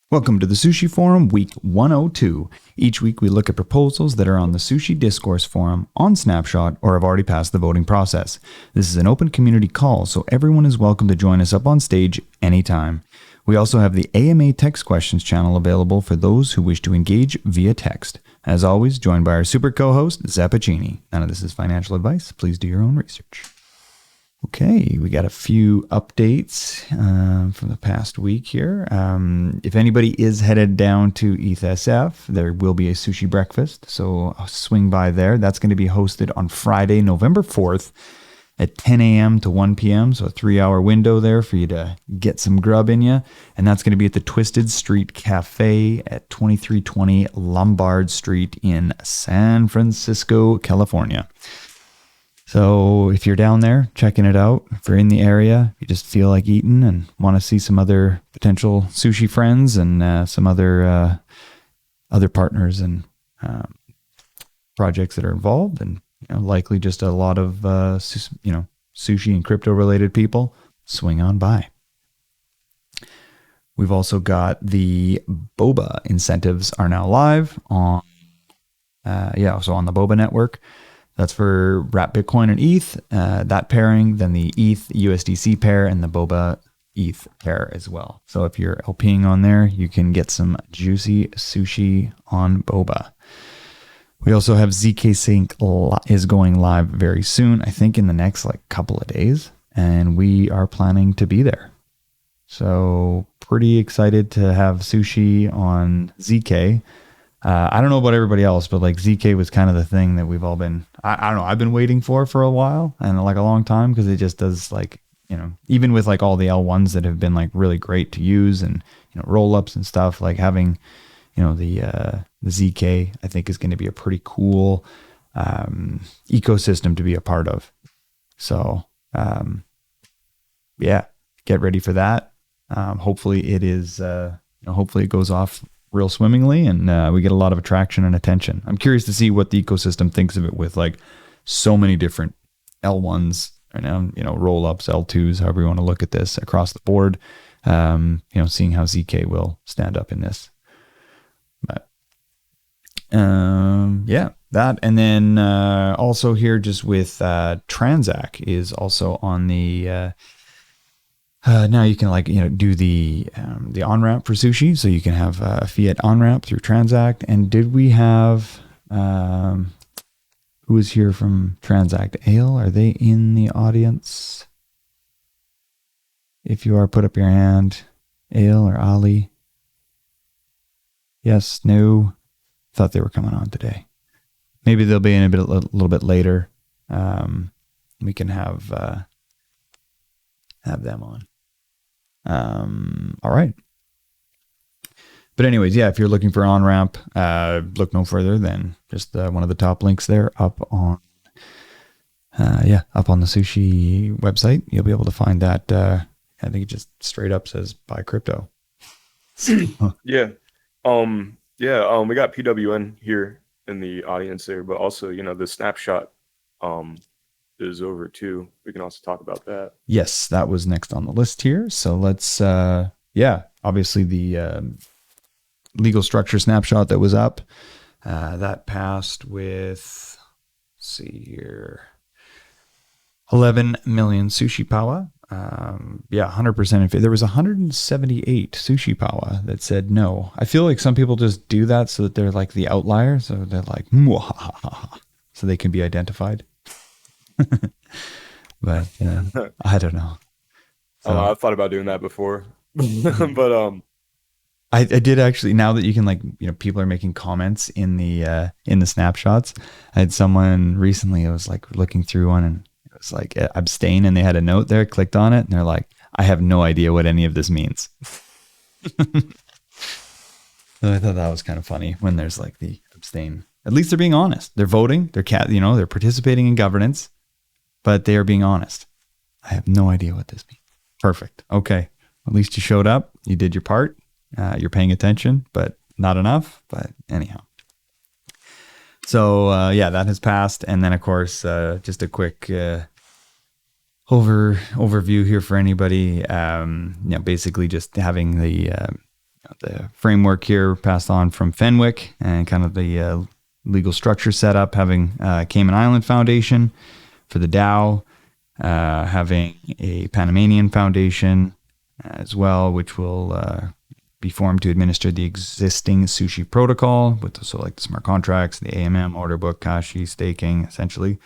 Welcome to the Sushi Forum, week 102. Each week we look at proposals that are on the Sushi Discourse Forum, on Snapshot, or have already passed the voting process. This is an open community call, so everyone is welcome to join us up on stage anytime. We also have the AMA Text Questions channel available for those who wish to engage via text. As always, joined by our super co-host, Zappuccini. None of this is financial advice. Please do your own research. Okay, we got a few updates from the past week here. If anybody is headed down to ETHSF, there will be a sushi breakfast, so I'll swing by there. That's going to be hosted on Friday, November 4th at 10 a.m. to 1 p.m., so a 3-hour window there for you to get some grub in you. And that's going to be at the Twisted Street Cafe at 2320 Lombard Street in San Francisco, California. So if you're down there checking it out, if you're in the area, you just feel like eating and want to see some other potential sushi friends and some other partners and projects that are involved, and likely just a lot of sushi and crypto related people, swing on by. We've also got the Boba incentives are now live on so on the Boba network. That's for Wrap Bitcoin and ETH, that pairing, then the ETH USDC pair and the Boba ETH pair as well. So if you're LPing on there, you can get some juicy sushi on Boba. We also have ZK Sync is going live very soon, I think in the next couple of days, and we are planning to be there. So pretty excited to have sushi on ZK. I don't know about everybody else, but ZK was kind of the thing that we've all been, I don't know, I've been waiting for a while and a long time, because it just does even with all the L1s that have been really great to use and, roll-ups and stuff, having, the ZK, I think is going to be a pretty cool ecosystem to be a part of. So, get ready for that. Hopefully it is, hopefully it goes off real swimmingly, and we get a lot of attraction and attention. I'm curious to see what the ecosystem thinks of it with so many different L1s right now, roll-ups, L2s, however you want to look at this across the board, seeing how ZK will stand up in this. But that, and then also here just with Transak is also on the now you can do the on-ramp for sushi, so you can have a fiat on-ramp through Transact. And did we have who is here from Transact? Ale, are they in the audience? If you are, put up your hand. Ale or Ali? Yes, no. Thought they were coming on today. Maybe they'll be in a little bit later. We can have them on. All right. But anyways, if you're looking for on-ramp, look no further than just one of the top links there up on the sushi website. You'll be able to find that. I think it just straight up says buy crypto. We got PWN here in the audience there, but also, the Snapshot is over too. We can also talk about that. Yes, that was next on the list here. So let's, obviously the legal structure snapshot that was up, that passed with, let's see here, 11 million sushi power. 100% in favor. There was 178 sushi power that said no. I feel like some people just do that so that they're the outlier. So they're so they can be identified. But I don't know. So, I've thought about doing that before, but I did actually. Now that you can people are making comments in the snapshots. I had someone recently. I was looking through one, and it was abstain, and they had a note there. Clicked on it, and they're like, I have no idea what any of this means. So I thought that was kind of funny when there's the abstain. At least they're being honest. They're voting. They're they're participating in governance. But they are being honest. I have no idea what this means. Perfect. Okay. At least you showed up. You did your part. You're paying attention, but not enough. But anyhow. So, that has passed. And then, of course, just a quick overview here for anybody. Basically just having the the framework here passed on from Fenwick, and kind of the legal structure set up, having Cayman Island Foundation for the DAO, having a Panamanian Foundation as well, which will be formed to administer the existing Sushi protocol, with the smart contracts, the AMM, order book, Kashi, staking, essentially.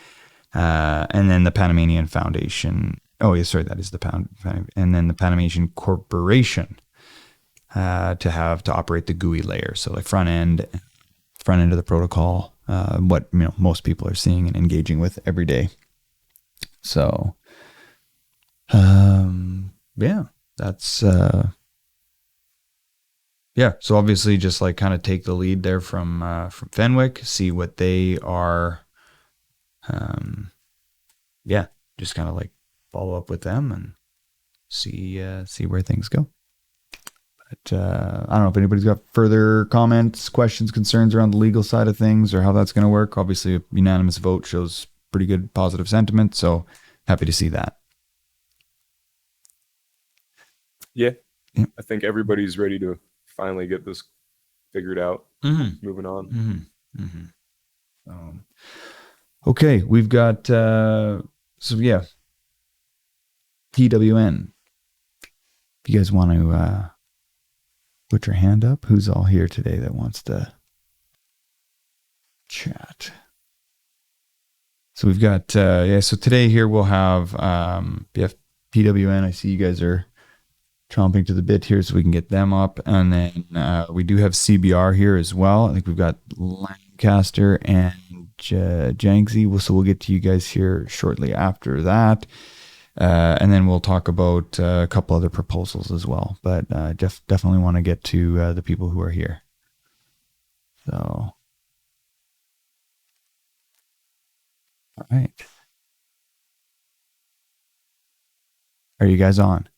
And then the Panamanian Foundation. Oh, yeah, sorry, that is the Pound. And then the Panamanian Corporation to operate the GUI layer. So like front end of the protocol, what most people are seeing and engaging with every day. So, that's So obviously, just like kind of take the lead there from Fenwick, see what they are. Just kind of like follow up with them and see where things go. But I don't know if anybody's got further comments, questions, concerns around the legal side of things or how that's going to work. Obviously, a unanimous vote shows pretty good positive sentiment, so happy to see that. Yeah. I think everybody's ready to finally get this figured out. Moving on. Okay, we've got PWN. If you guys want to put your hand up, who's all here today that wants to chat? So we've got so today here we'll have PWN. I see you guys are chomping to the bit here, so we can get them up, and then we do have CBR here as well. I think we've got Lancaster and Jangsy, so we'll get to you guys here shortly after that, and then we'll talk about a couple other proposals as well, but definitely want to get to the people who are here. So all right, are you guys on?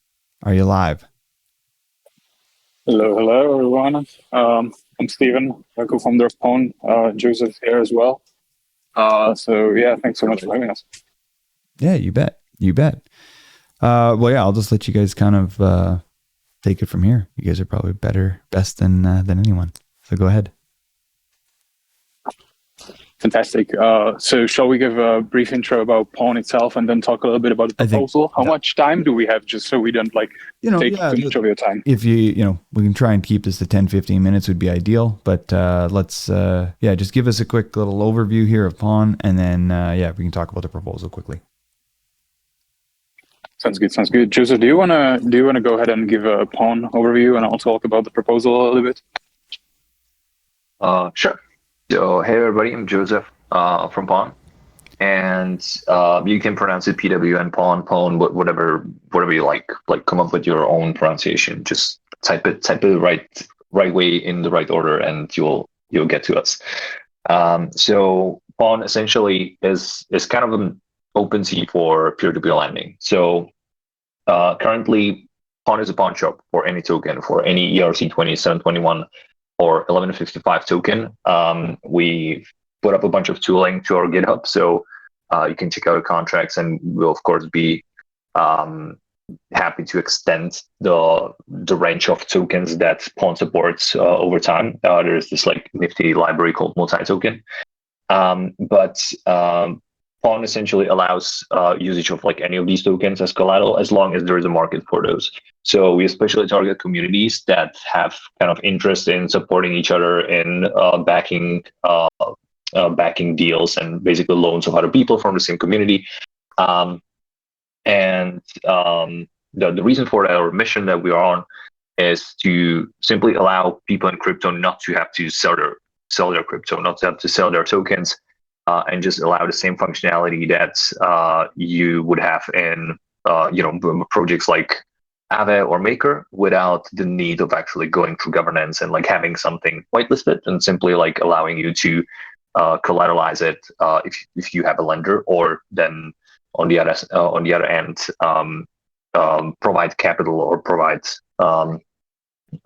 Are you live? Hello, everyone. I'm Steven, a co-founder of Pawn. Joseph here as well. Thanks so much for having us. Yeah, you bet. I'll just let you guys kind of take it from here. You guys are probably best than anyone. So go ahead. Fantastic. So shall we give a brief intro about Pawn itself and then talk a little bit about the proposal? How much time do we have, just so we don't take too much of your time? If we can try and keep this to 10-15 minutes would be ideal, but let's just give us a quick little overview here of Pawn, and then we can talk about the proposal quickly. Sounds good. Joseph, do you wanna go ahead and give a Pawn overview, and I'll talk about the proposal a little bit? Sure. So, hey everybody, I'm Joseph from Pawn, and you can pronounce it PWN, Pawn, whatever you like. Like, come up with your own pronunciation. Just type it the right way in the right order, and you'll get to us. So Pawn essentially is kind of an OpenSea for peer-to-peer lending. So currently, Pawn is a pawn shop for any token, for any ERC20, 721. Or 1155 token. We put up a bunch of tooling to our GitHub, so you can check out our contracts, and we'll of course be happy to extend the range of tokens that Pawn supports over time. There's this like nifty library called multi-token, but Pawn essentially allows usage of like any of these tokens as collateral, as long as there is a market for those. So we especially target communities that have kind of interest in supporting each other in backing deals and basically loans of other people from the same community. The reason for our mission that we are on is to simply allow people in crypto not to have to sell their crypto, not to have to sell their tokens, and just allow the same functionality that you would have in projects like Aave or Maker, without the need of actually going through governance and like having something whitelisted, and simply like allowing you to collateralize it if you have a lender, or then on the other end provide capital or provide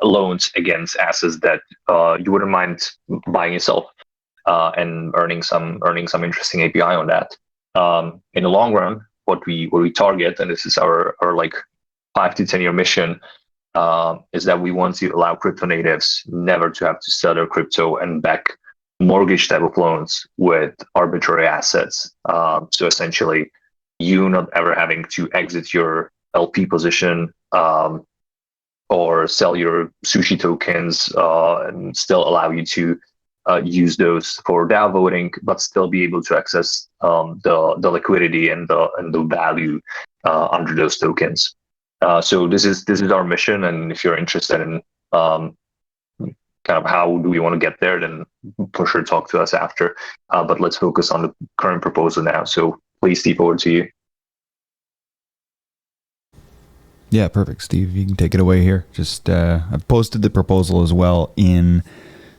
loans against assets that you wouldn't mind buying yourself and earning some interesting API on that. In the long run, what we target, and this is our like 5 to 10 year mission, is that we want to allow crypto natives never to have to sell their crypto and back mortgage type of loans with arbitrary assets. So essentially, you not ever having to exit your LP position or sell your sushi tokens and still allow you to use those for DAO voting, but still be able to access the liquidity and the value under those tokens. So this is our mission, and if you're interested in kind of how do we want to get there, then for sure talk to us after. But let's focus on the current proposal now. So please, Steve, over to you. Yeah, perfect. Steve, you can take it away here. Just I've posted the proposal as well in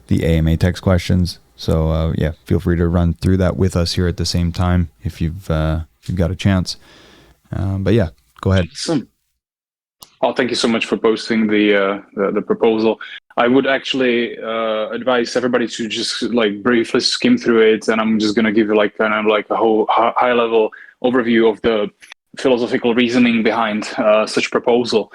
the AMA text questions. So yeah, feel free to run through that with us here at the same time if you've got a chance. But yeah, go ahead. Awesome. Oh, thank you so much for posting the proposal. I would actually advise everybody to just like briefly skim through it, and I'm just gonna give you like kind of like a whole high level overview of the philosophical reasoning behind such proposal.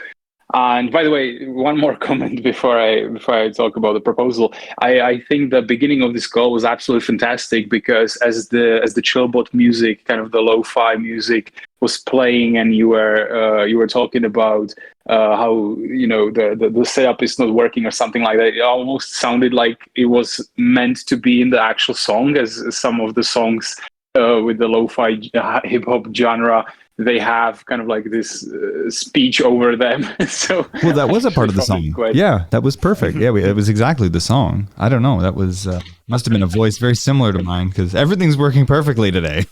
And by the way, one more comment before I talk about the proposal. I think the beginning of this call was absolutely fantastic, because as the chillbot music, kind of the lo-fi music, was playing, and you were talking about how the setup is not working or something like that. It almost sounded like it was meant to be in the actual song, as some of the songs with the lo-fi hip hop genre, they have kind of like this speech over them. So well, that was a part of the song. Yeah, that was perfect. Yeah, it was exactly the song. I don't know. That was must have been a voice very similar to mine, because everything's working perfectly today.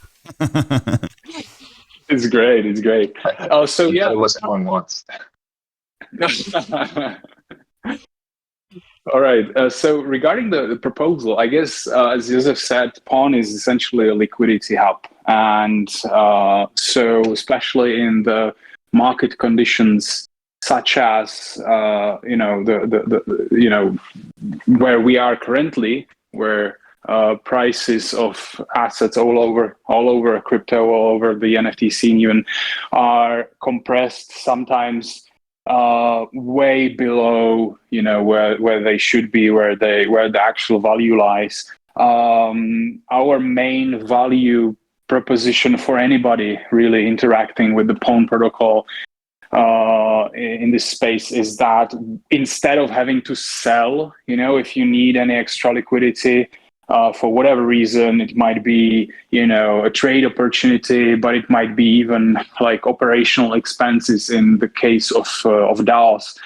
It's great. It's great. So yeah, it was on once. All right. So regarding the proposal, I guess, as Joseph said, Pawn is essentially a liquidity hub. And so especially in the market conditions, such as, where we are currently, where prices of assets all over crypto, all over the NFT scene even, are compressed sometimes way below where they should be, where the actual value lies. Our main value proposition for anybody really interacting with the Pawn protocol in this space is that instead of having to sell, if you need any extra liquidity for whatever reason, it might be, a trade opportunity, but it might be even like operational expenses in the case of DAOs.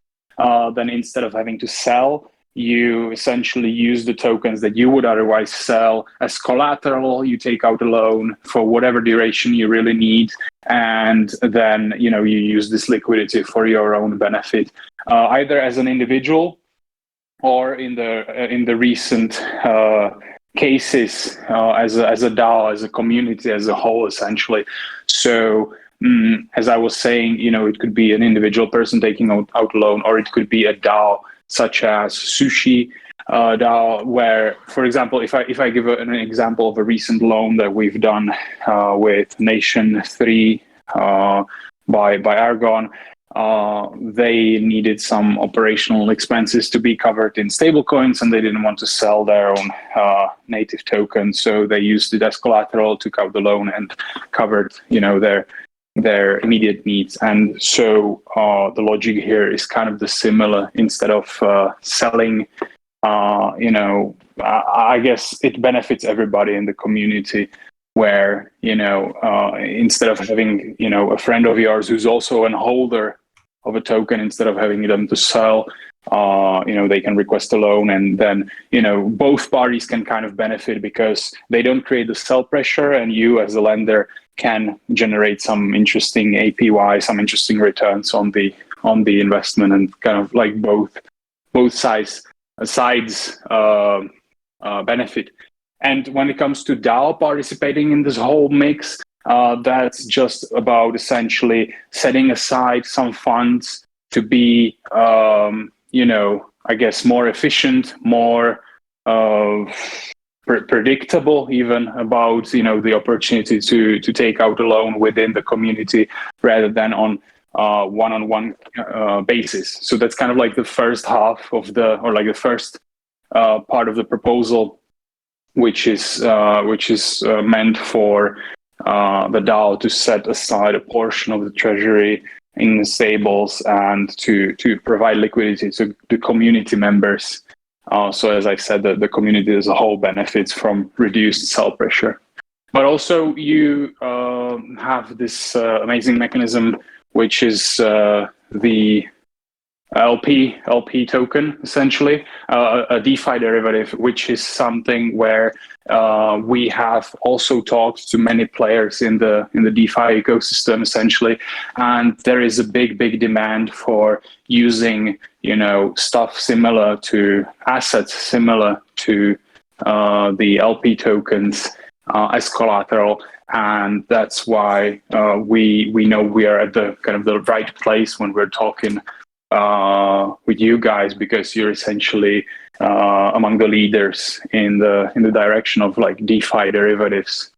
Then instead of having to sell, you essentially use the tokens that you would otherwise sell as collateral. You take out a loan for whatever duration you really need, and then you use this liquidity for your own benefit, either as an individual or in the recent cases as a DAO, as a community as a whole, essentially. So as I was saying, it could be an individual person taking out a loan, or it could be a DAO such as Sushi DAO, where, for example, if I give an example of a recent loan that we've done with Nation 3 by Argon. They needed some operational expenses to be covered in stablecoins, and they didn't want to sell their own native token, so they used it as collateral, took out the loan, and covered their immediate needs. And so the logic here is kind of the similar. Instead of selling, I guess it benefits everybody in the community, where instead of having a friend of yours who's also an holder of a token, instead of having them to sell, they can request a loan, and then both parties can kind of benefit, because they don't create the sell pressure, and you as a lender can generate some interesting APY, some interesting returns on the investment, and kind of like both sides benefit. And when it comes to DAO participating in this whole mix, that's just about essentially setting aside some funds to be, I guess, more efficient, more predictable, even about the opportunity to take out a loan within the community, rather than on one-on-one basis. So that's kind of like the first half of the first part of the proposal, which is meant for the DAO to set aside a portion of the treasury in stables and to provide liquidity to the community members. So as I said, the community as a whole benefits from reduced sell pressure. But also you have this amazing mechanism, which is the LP token, essentially, a DeFi derivative, which is something where we have also talked to many players in the DeFi ecosystem, essentially, and there is a big demand for using, stuff similar to assets similar to the LP tokens as collateral. And that's why we know we are at the kind of the right place when we're talking with you guys, because you're essentially among the leaders in the direction of like DeFi derivatives.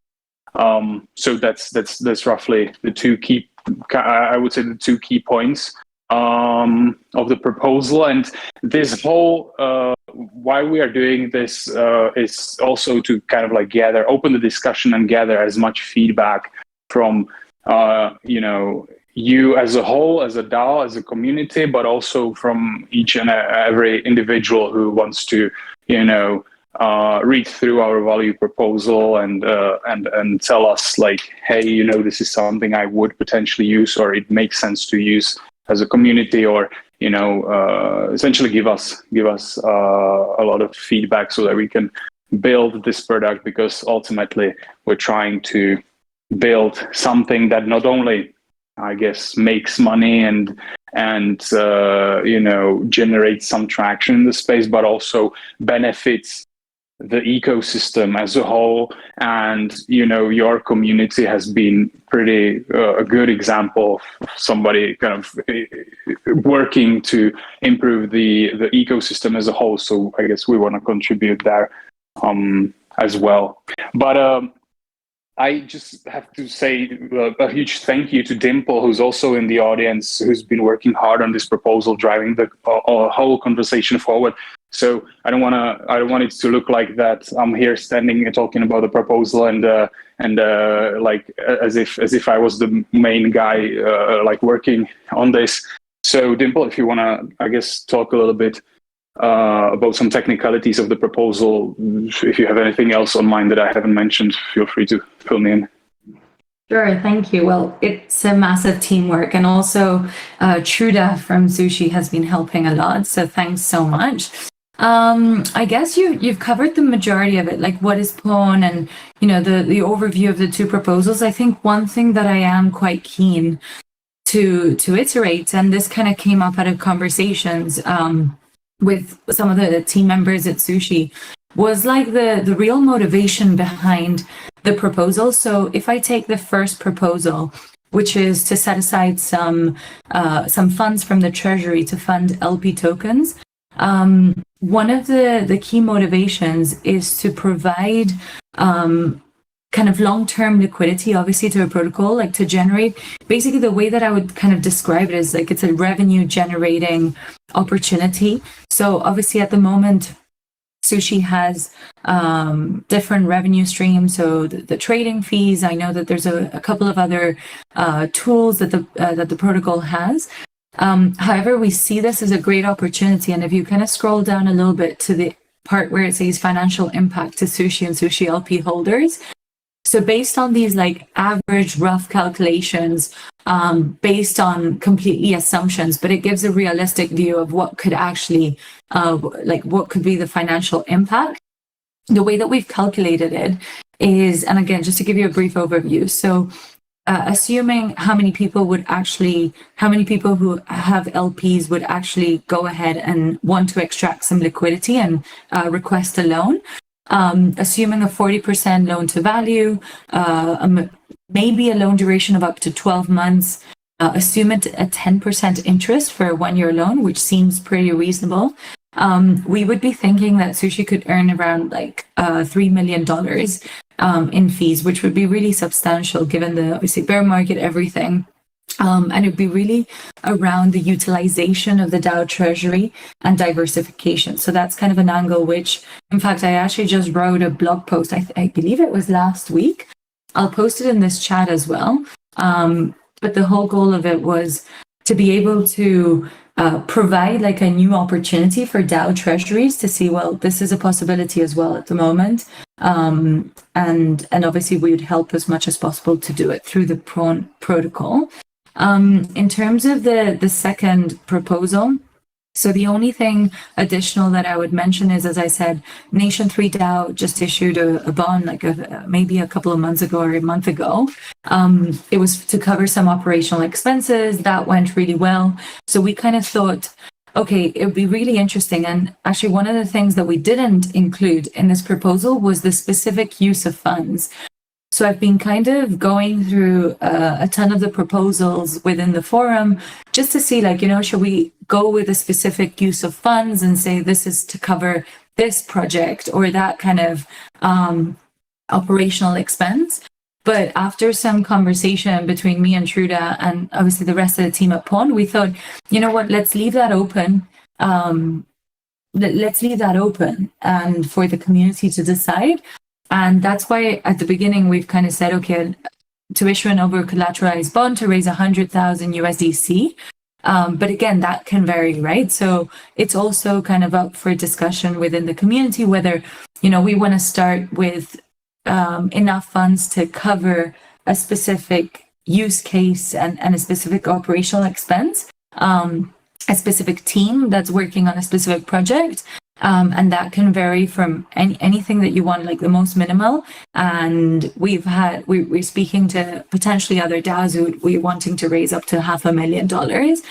So that's roughly the two key points of the proposal. And this whole why we are doing this is also to kind of like open the discussion and gather as much feedback from you as a whole, as a DAO, as a community, but also from each and every individual who wants to, read through our value proposal and tell us like, hey, this is something I would potentially use, or it makes sense to use as a community, or essentially give us a lot of feedback so that we can build this product, because ultimately we're trying to build something that not only, I guess, makes money and generates some traction in the space, but also benefits the ecosystem as a whole. And your community has been pretty a good example of somebody kind of working to improve the ecosystem as a whole. So I guess we want to contribute there as well. But I just have to say a huge thank you to Dimple, who's also in the audience, who's been working hard on this proposal, driving the whole conversation forward. So I don't want it to look like that I'm here standing and talking about the proposal and like as if I was the main guy like working on this. So Dimple, if you want to, I guess, talk a little bit about some technicalities of the proposal. If you have anything else on mind that I haven't mentioned, feel free to fill me in. Sure, thank you. Well, it's a massive teamwork, and also Truda from Sushi has been helping a lot, so thanks so much. I guess you've covered the majority of it, like what is PON and the overview of the two proposals. I think one thing that I am quite keen to iterate, and this kind of came up out of conversations with some of the team members at Sushi, was like the real motivation behind the proposal. So if I take the first proposal, which is to set aside some funds from the treasury to fund LP tokens, one of the key motivations is to provide kind of long-term liquidity, obviously, to a protocol, like to generate. Basically, the way that I would kind of describe it is like it's a revenue generating opportunity. So obviously at the moment, Sushi has different revenue streams. So the trading fees, I know that there's a couple of other tools that the protocol has. However, we see this as a great opportunity. And if you kind of scroll down a little bit to the part where it says financial impact to Sushi and Sushi LP holders. So based on these like average rough calculations, based on completely assumptions, but it gives a realistic view of what could actually, what could be the financial impact. The way that we've calculated it is, and again, just to give you a brief overview. So assuming how many people who have LPs would actually go ahead and want to extract some liquidity and request a loan. Assuming a 40% loan to value, maybe a loan duration of up to 12 months, assume it a 10% interest for a 1-year loan, which seems pretty reasonable. We would be thinking that Sushi could earn around like $3 million in fees, which would be really substantial given the obviously bear market, everything. And it'd be really around the utilization of the DAO treasury and diversification. So that's kind of an angle which, in fact, I actually just wrote a blog post. I believe it was last week. I'll post it in this chat as well. But the whole goal of it was to be able to provide like a new opportunity for DAO treasuries to see, well, this is a possibility as well at the moment. And obviously we would help as much as possible to do it through the Prawn protocol. In terms of the second proposal, so the only thing additional that I would mention is, as I said, Nation 3 DAO just issued a bond like maybe a couple of months ago or a month ago. It was to cover some operational expenses. That went really well. So we kind of thought, okay, it would be really interesting. And actually, one of the things that we didn't include in this proposal was the specific use of funds. So I've been kind of going through a ton of the proposals within the forum just to see, like, should we go with a specific use of funds and say this is to cover this project or that kind of operational expense. But after some conversation between me and Truda and obviously the rest of the team at Pawn, we thought, you know what, let's leave that open. Let's leave that open and for the community to decide. And that's why at the beginning, we've kind of said, okay, to issue an over collateralized bond to raise 100,000 USDC. But again, that can vary, right? So it's also kind of up for discussion within the community, whether, we want to start with enough funds to cover a specific use case and a specific operational expense, a specific team that's working on a specific project. And that can vary from anything that you want, like the most minimal. And we're speaking to potentially other DAOs who we're wanting to raise up to $500,000.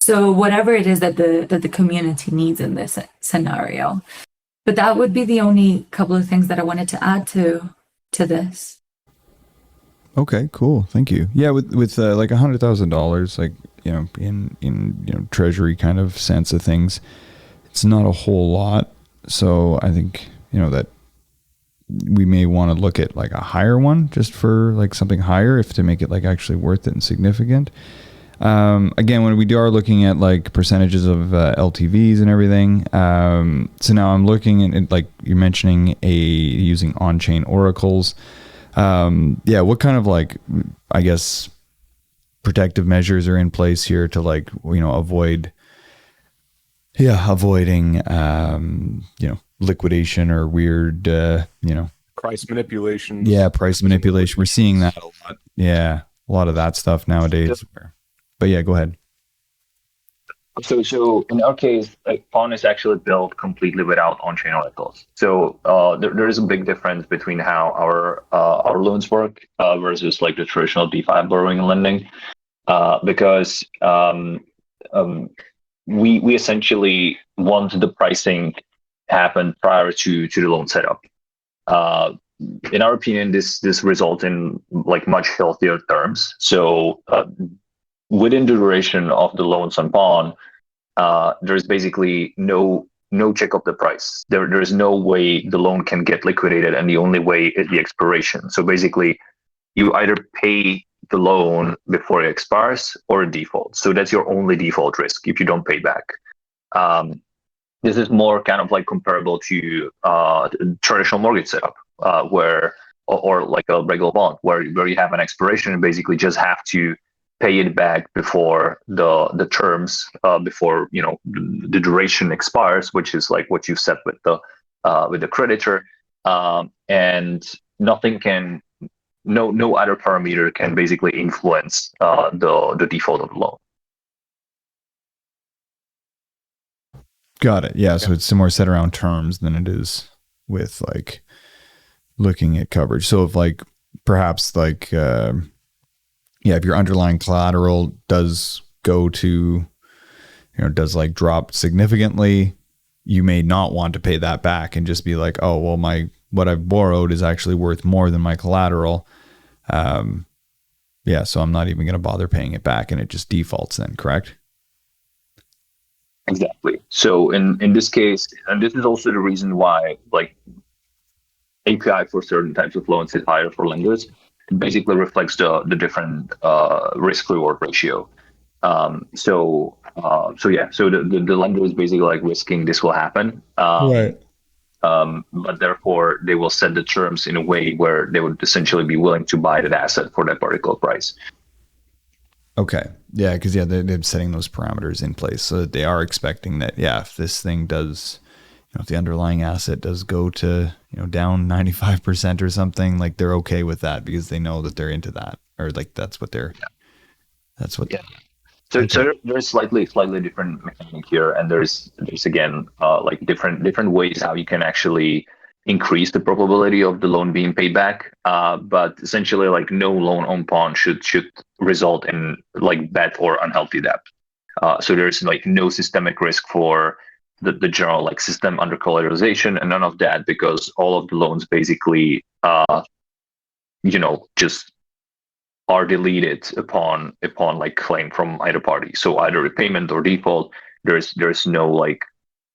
So whatever it is that the community needs in this scenario. But that would be the only couple of things that I wanted to add to this. Okay, cool. Thank you. Yeah, with like $100,000, like, in treasury kind of sense of things, it's not a whole lot. So I think, that we may want to look at like a higher one just for like something higher if to make it like actually worth it and significant. Again, when we are looking at like percentages of LTVs and everything. So now I'm looking at like you're mentioning using on-chain oracles. What kind of like, I guess, protective measures are in place here to like, avoiding, liquidation or weird, price manipulation. Yeah, price manipulation. We're seeing that a lot. Yeah, a lot of that stuff nowadays. But yeah, go ahead. So in our case, like Pawn is actually built completely without on-chain oracles. So there is a big difference between how our loans work versus like the traditional DeFi borrowing and lending, because we essentially want the pricing happen prior to the loan setup. In our opinion, this results in like much healthier terms. So within the duration of the loans on Pawn, there's basically no check of the price. There is no way the loan can get liquidated, and the only way is the expiration. So basically, you either pay the loan before it expires or default. So that's your only default risk if you don't pay back. This is more kind of like comparable to traditional mortgage setup, or like a regular bond, where you have an expiration and basically just have to pay it back before the terms, before the duration expires, which is like what you've set with the creditor, and nothing can. No other parameter can basically influence the default of the loan. Got it. Yeah, so it's more set around terms than it is with like looking at coverage. So if like perhaps like if your underlying collateral does go to does like drop significantly, you may not want to pay that back and just be like, oh well, what I've borrowed is actually worth more than my collateral. So I'm not even going to bother paying it back, and it just defaults then, correct? Exactly. So in this case, and this is also the reason why like API for certain types of loans is higher for lenders, basically reflects the different risk reward ratio. So the lender is basically like risking this will happen. Right. But therefore they will set the terms in a way where they would essentially be willing to buy that asset for that particular price. Okay. Yeah, because they're setting those parameters in place so that they are expecting that, if this thing does, if the underlying asset does go to, down 95% or something, like they're okay with that because they know that they're into that, or like that's what they're. So there's slightly different mechanic here, and there's again like different ways how you can actually increase the probability of the loan being paid back. But essentially, like no loan on pawn should result in like bad or unhealthy debt. So there's like no systemic risk for the general like system under collateralization and none of that, because all of the loans basically just are deleted upon like claim from either party. So either repayment or default, there's no like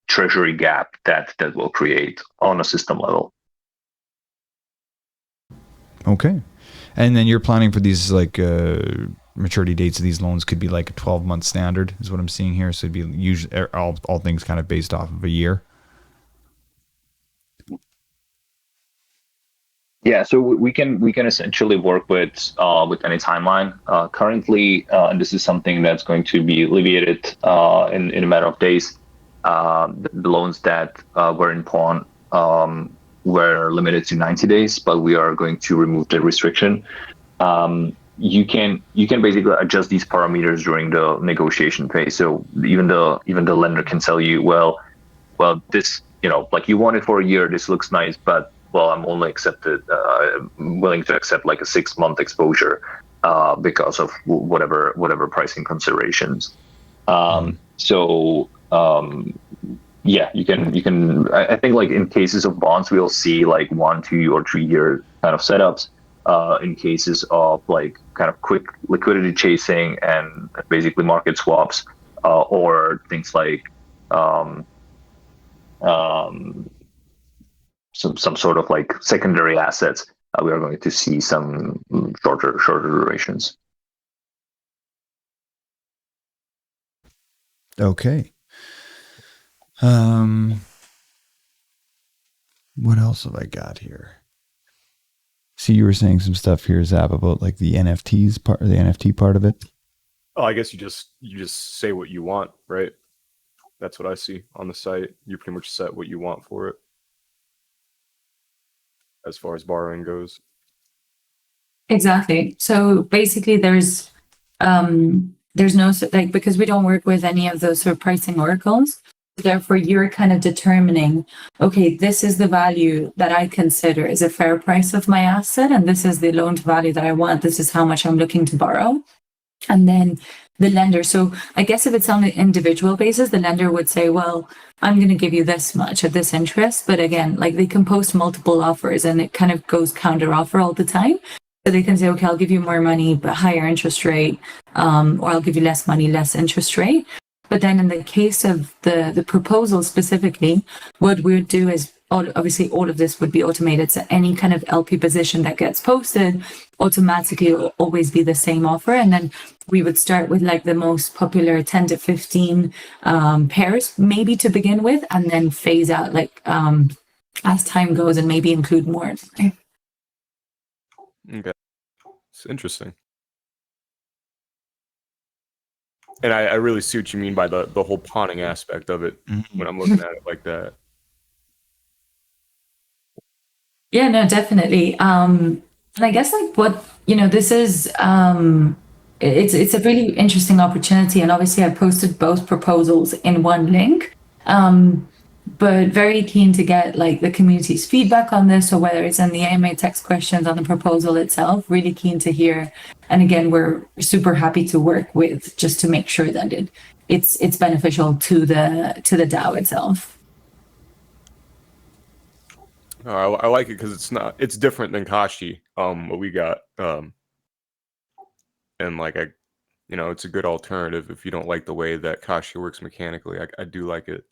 treasury gap that will create on a system level. Okay. And then you're planning for these like maturity dates of these loans could be like a 12-month standard is what I'm seeing here. So it'd be usually all things kind of based off of a year. Yeah, so we can essentially work with any timeline. Currently, and this is something that's going to be alleviated in a matter of days. The loans that were in pawn were limited to 90 days, but we are going to remove the restriction. You can basically adjust these parameters during the negotiation phase. So even the lender can tell you, well, this like you want it for a year. This looks nice, but I'm only willing to accept like a 6-month exposure because of whatever pricing considerations. You can. I think like in cases of bonds, we'll see like 1, 2, or 3 year kind of setups. In cases of like kind of quick liquidity chasing and basically market swaps, or things like some sort of like secondary assets, we are going to see some shorter durations. Okay. What else have I got here? See, you were saying some stuff here, Zap, about like the NFT part of it. Oh, I guess you just say what you want, right? That's what I see on the site. You pretty much set what you want for it as far as borrowing goes. Exactly. So basically there's no like, because we don't work with any of those sort of pricing oracles, therefore you're kind of determining, okay, this is the value that I consider is a fair price of my asset, and this is the loan to value that I want. This is how much I'm looking to borrow. And then the lender, so I guess if it's on an individual basis, the lender would say, well, I'm going to give you this much at this interest. But again, like they can post multiple offers and it kind of goes counter offer all the time. So they can say, okay, I'll give you more money, but higher interest rate, or I'll give you less money, less interest rate. But then in the case of the proposal specifically, what we would do is obviously all of this would be automated. So any kind of LP position that gets posted automatically will always be the same offer. And then we would start with like the most popular 10 to 15 pairs maybe to begin with, and then phase out like as time goes and maybe include more. Okay. It's interesting. And I really see what you mean by the whole pawning aspect of it when I'm looking at it like that. Yeah, no, definitely. And I guess like what, this is, it's a really interesting opportunity. And obviously I posted both proposals in one link, but very keen to get like the community's feedback on this. So whether it's in the AMA text questions on the proposal itself, really keen to hear. And again, we're super happy to work with just to make sure that it's beneficial to the DAO itself. I like it because it's different than Kashi, what we got. And like it's a good alternative if you don't like the way that Kashi works mechanically. I do like it.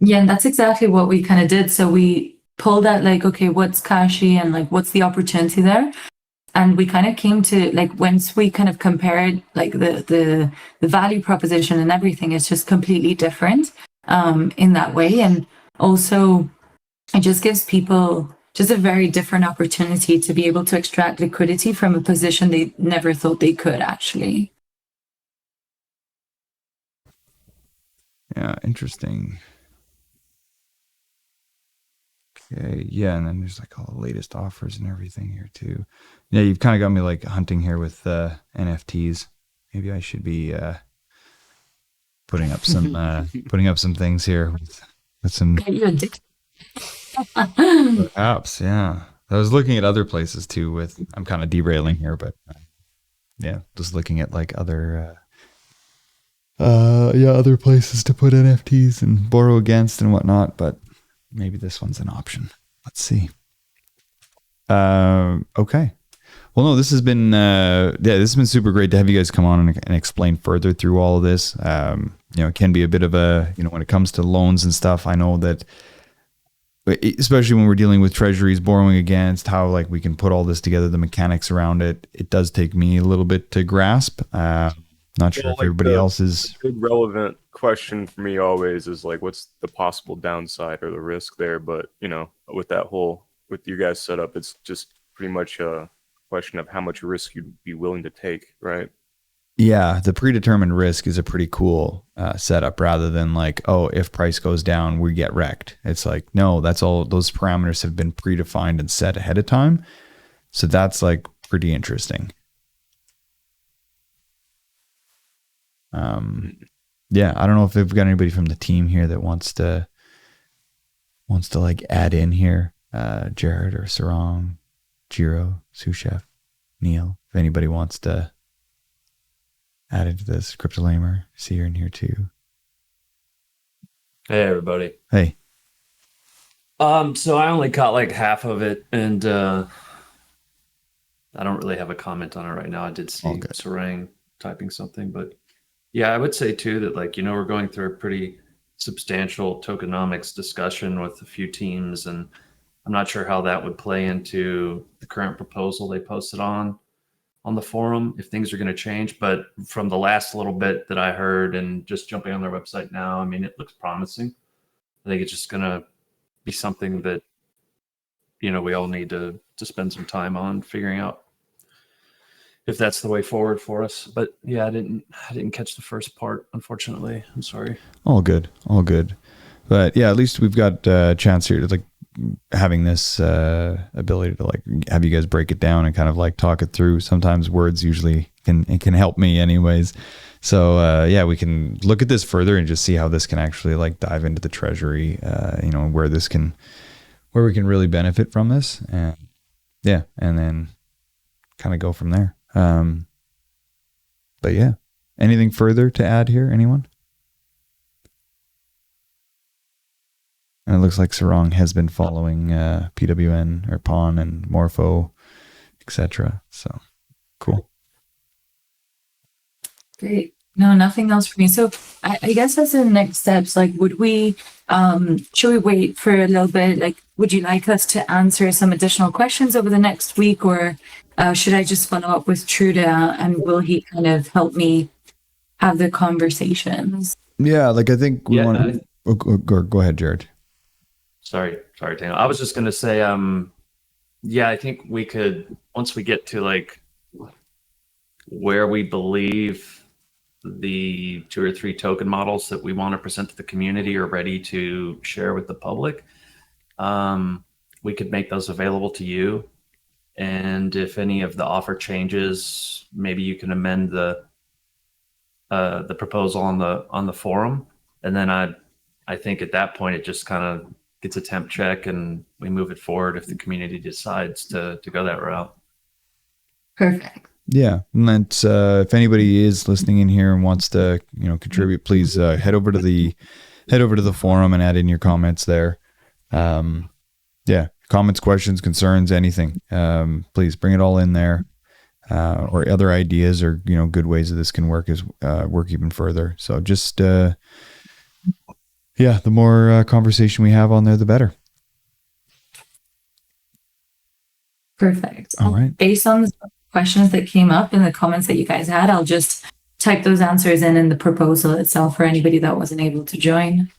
Yeah, and that's exactly what we kind of did. So we pulled at like, okay, what's cashy and like what's the opportunity there. And we kind of came to like, once we kind of compared like the value proposition and everything, it's just completely different in that way. And also it just gives people just a very different opportunity to be able to extract liquidity from a position they never thought they could actually. Yeah, interesting. Okay, yeah, and then there's like all the latest offers and everything here too. Yeah, you've kind of got me like hunting here with NFTs. Maybe I should be putting up some things here with some Get you addicted. apps. Yeah, I was looking at other places too. I'm kind of derailing here, but yeah, just looking at like other other places to put NFTs and borrow against and whatnot. But maybe this one's an option. Let's see. Okay. Well, no, this has been this has been super great to have you guys come on and explain further through all of this. It can be a bit of a, when it comes to loans and stuff. I know that, especially when we're dealing with treasuries, borrowing against, how like we can put all this together, the mechanics around it. It does take me a little bit to grasp. Not sure if everybody else is. The big relevant question for me always is like, what's the possible downside or the risk there? But with your guys setup, it's just pretty much a question of how much risk you'd be willing to take, right? Yeah, the predetermined risk is a pretty cool setup, rather than like, oh, if price goes down, we get wrecked. It's like, no, that's all. Those parameters have been predefined and set ahead of time, so that's like pretty interesting. Yeah, I don't know if we've got anybody from the team here that wants to like add in here. Jared or Sarong, Jiro, sous chef, Neil, if anybody wants to add into this. Cryptolamer, see you're in here too. Hey everybody. Hey. So I only caught like half of it, and I don't really have a comment on it right now. I did see Sarang typing something, but yeah, I would say too that like, we're going through a pretty substantial tokenomics discussion with a few teams, and I'm not sure how that would play into the current proposal they posted on the forum, if things are going to change. But from the last little bit that I heard and just jumping on their website now, I mean, it looks promising. I think it's just going to be something that, we all need to spend some time on figuring out if that's the way forward for us. But yeah, I didn't catch the first part, unfortunately. I'm sorry. All good. But yeah, at least we've got a chance here to like having this ability to like have you guys break it down and kind of like talk it through. Sometimes words usually can help me anyways. So yeah, we can look at this further and just see how this can actually like dive into the treasury, where we can really benefit from this, and yeah, and then kind of go from there. But yeah, anything further to add here? Anyone? And it looks like Sarong has been following PWN or Pawn and Morpho, etc. So cool. Great. No, nothing else for me. So I guess as the next steps, like, should we wait for a little bit? Like, would you like us to answer some additional questions over the next week, or should I just follow up with Truda, and will he kind of help me have the conversations? Yeah, like I think we want to go ahead, Jared. Sorry, Daniel. I was just going to say, yeah, I think we could, once we get to like where we believe the 2 or 3 token models that we want to present to the community are ready to share with the public, we could make those available to you. And if any of the offer changes, maybe you can amend the proposal on the forum. And then I think at that point, it just kind of gets a temp check and we move it forward if the community decides to go that route. Perfect. Yeah, and that's if anybody is listening in here and wants to, contribute, please head over to the forum and add in your comments there. Yeah, comments, questions, concerns, anything. Please bring it all in there, or other ideas or good ways that this can work even further. So just yeah, the more conversation we have on there, the better. Perfect. All right. Based on the questions that came up and the comments that you guys had, I'll just type those answers in the proposal itself for anybody that wasn't able to join.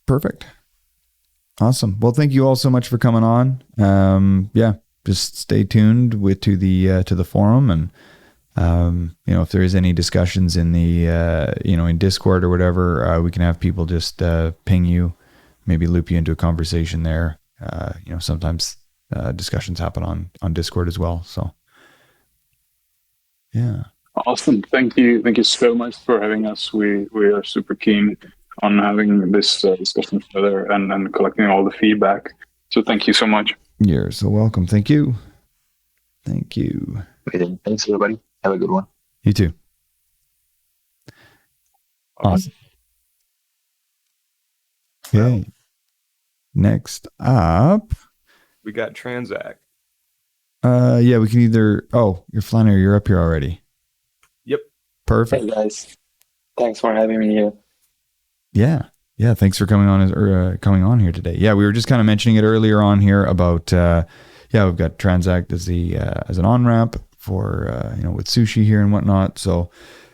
Perfect. Awesome. Well, thank you all so much for coming on. Yeah, just stay tuned to the forum, and if there is any discussions in the in Discord or whatever, we can have people just ping you, maybe loop you into a conversation there. Sometimes discussions happen on Discord as well. So yeah. Awesome. Thank you. Thank you so much for having us. We are super keen on having this discussion further and collecting all the feedback. So thank you so much. You're so welcome. Thank you. Thank you. Okay, thanks everybody. Have a good one. You too. Awesome. Okay. Next up, We got Transak. yeah, we can either. Oh, you're Flannery. You're up here already. Yep. Perfect. Hey guys, thanks for having me here. Yeah. Thanks for coming on here today. Yeah, we were just kind of mentioning it earlier on here about we've got Transact as an on ramp for with sushi here and whatnot. So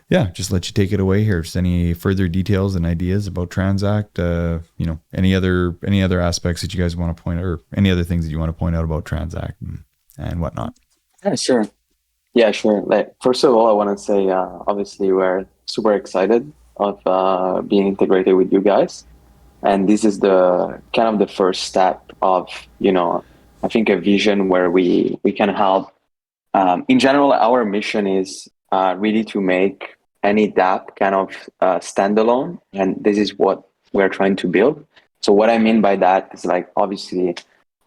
yeah, just let you take it away here. Just any further details and ideas about Transact, any other aspects that you guys want to point out, or any other things that you want to point out about Transact and whatnot. Yeah, sure. Like, first of all, I want to say, obviously, we're super excited of being integrated with you guys, and this is the kind of the first step of I think a vision where we can help. In general, our mission is really to make any dApp kind of standalone, and this is what we're trying to build. So what I mean by that is, like, obviously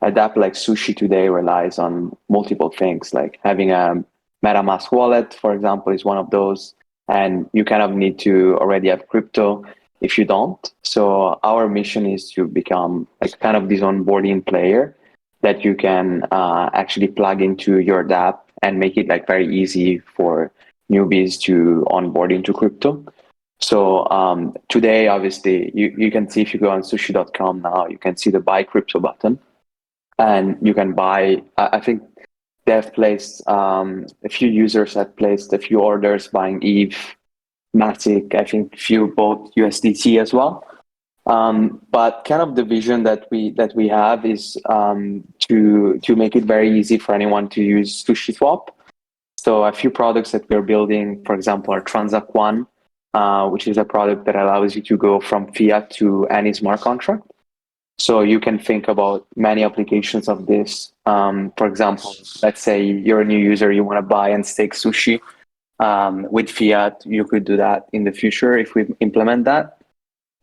a dApp like Sushi today relies on multiple things, like having a MetaMask wallet, for example, is one of those, and you kind of need to already have crypto if you don't. So our mission is to become like kind of this onboarding player that you can actually plug into your dApp and make it like very easy for newbies to onboard into crypto. So today, obviously, you can see, if you go on sushi.com now, you can see the buy crypto button, and you can buy. I think they've placed a few users have placed a few orders buying ETH, Matic. I think few bought USDT as well. But kind of the vision that we have is to make it very easy for anyone to use Sushi Swap. So a few products that we're building, for example, are Transak One, which is a product that allows you to go from fiat to any smart contract. So you can think about many applications of this. For example, let's say you're a new user, you want to buy and stake sushi with fiat. You could do that in the future if we implement that.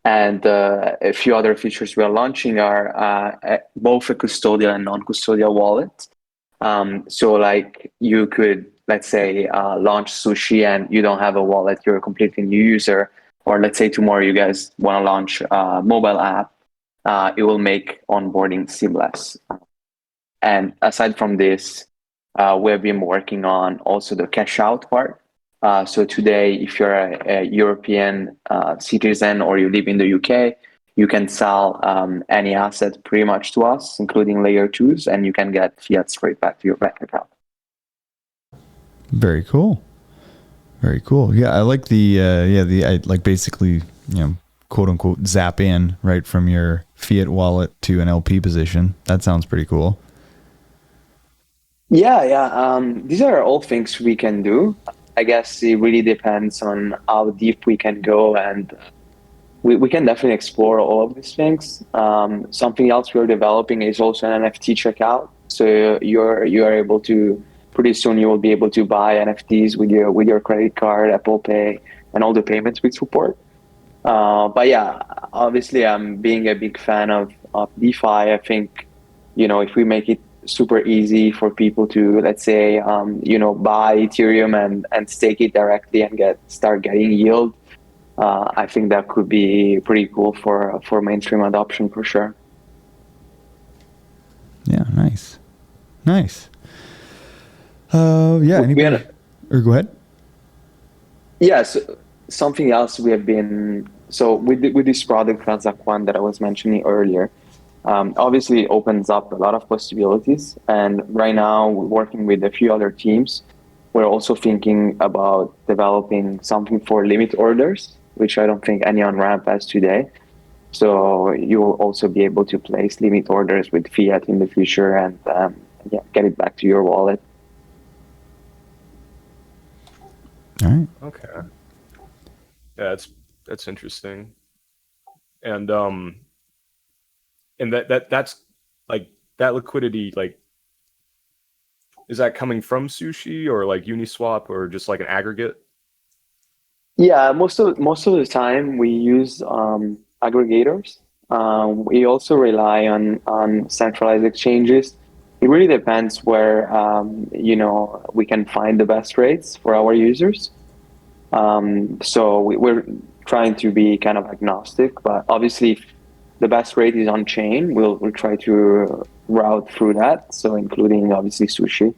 And a few other features we are launching are both a custodial and non-custodial wallet. So like you could, let's say, launch Sushi and you don't have a wallet, you're a completely new user. Or let's say tomorrow you guys want to launch a mobile app. It will make onboarding seamless. And aside from this, we have been working on also the cash out part. So today, if you're a European citizen or you live in the UK, you can sell any asset pretty much to us, including layer 2s, and you can get fiat straight back to your bank account. Very cool. Very cool. Yeah, I like I like basically, quote unquote, zap in right from your fiat wallet to an LP position. That sounds pretty cool. Yeah. These are all things we can do. I guess it really depends on how deep we can go, and we can definitely explore all of these things. Something else we're developing is also an NFT checkout. So you are able to, pretty soon you will be able to buy NFTs with your credit card, Apple Pay, and all the payments we support. But yeah, obviously I'm being a big fan of DeFi. I think, if we make it super easy for people to, let's say, buy Ethereum and stake it directly and start getting yield, I think that could be pretty cool for mainstream adoption for sure. Yeah, nice. Yeah, anybody? Or go ahead. Yeah, so something else we have been, so with this product Transak One that I was mentioning earlier, Obviously it opens up a lot of possibilities. And right now we're working with a few other teams. We're also thinking about developing something for limit orders, which I don't think any on-ramp has today. So you will also be able to place limit orders with fiat in the future and get it back to your wallet. All right. Okay. Yeah, that's interesting. And that's like that liquidity, like, is that coming from Sushi or like Uniswap or just like an aggregate? Yeah, most of the time we use aggregators. We also rely on centralized exchanges. It really depends where we can find the best rates for our users. So we're trying to be kind of agnostic, but obviously if the best rate is on chain, we'll try to route through that. So including obviously Sushi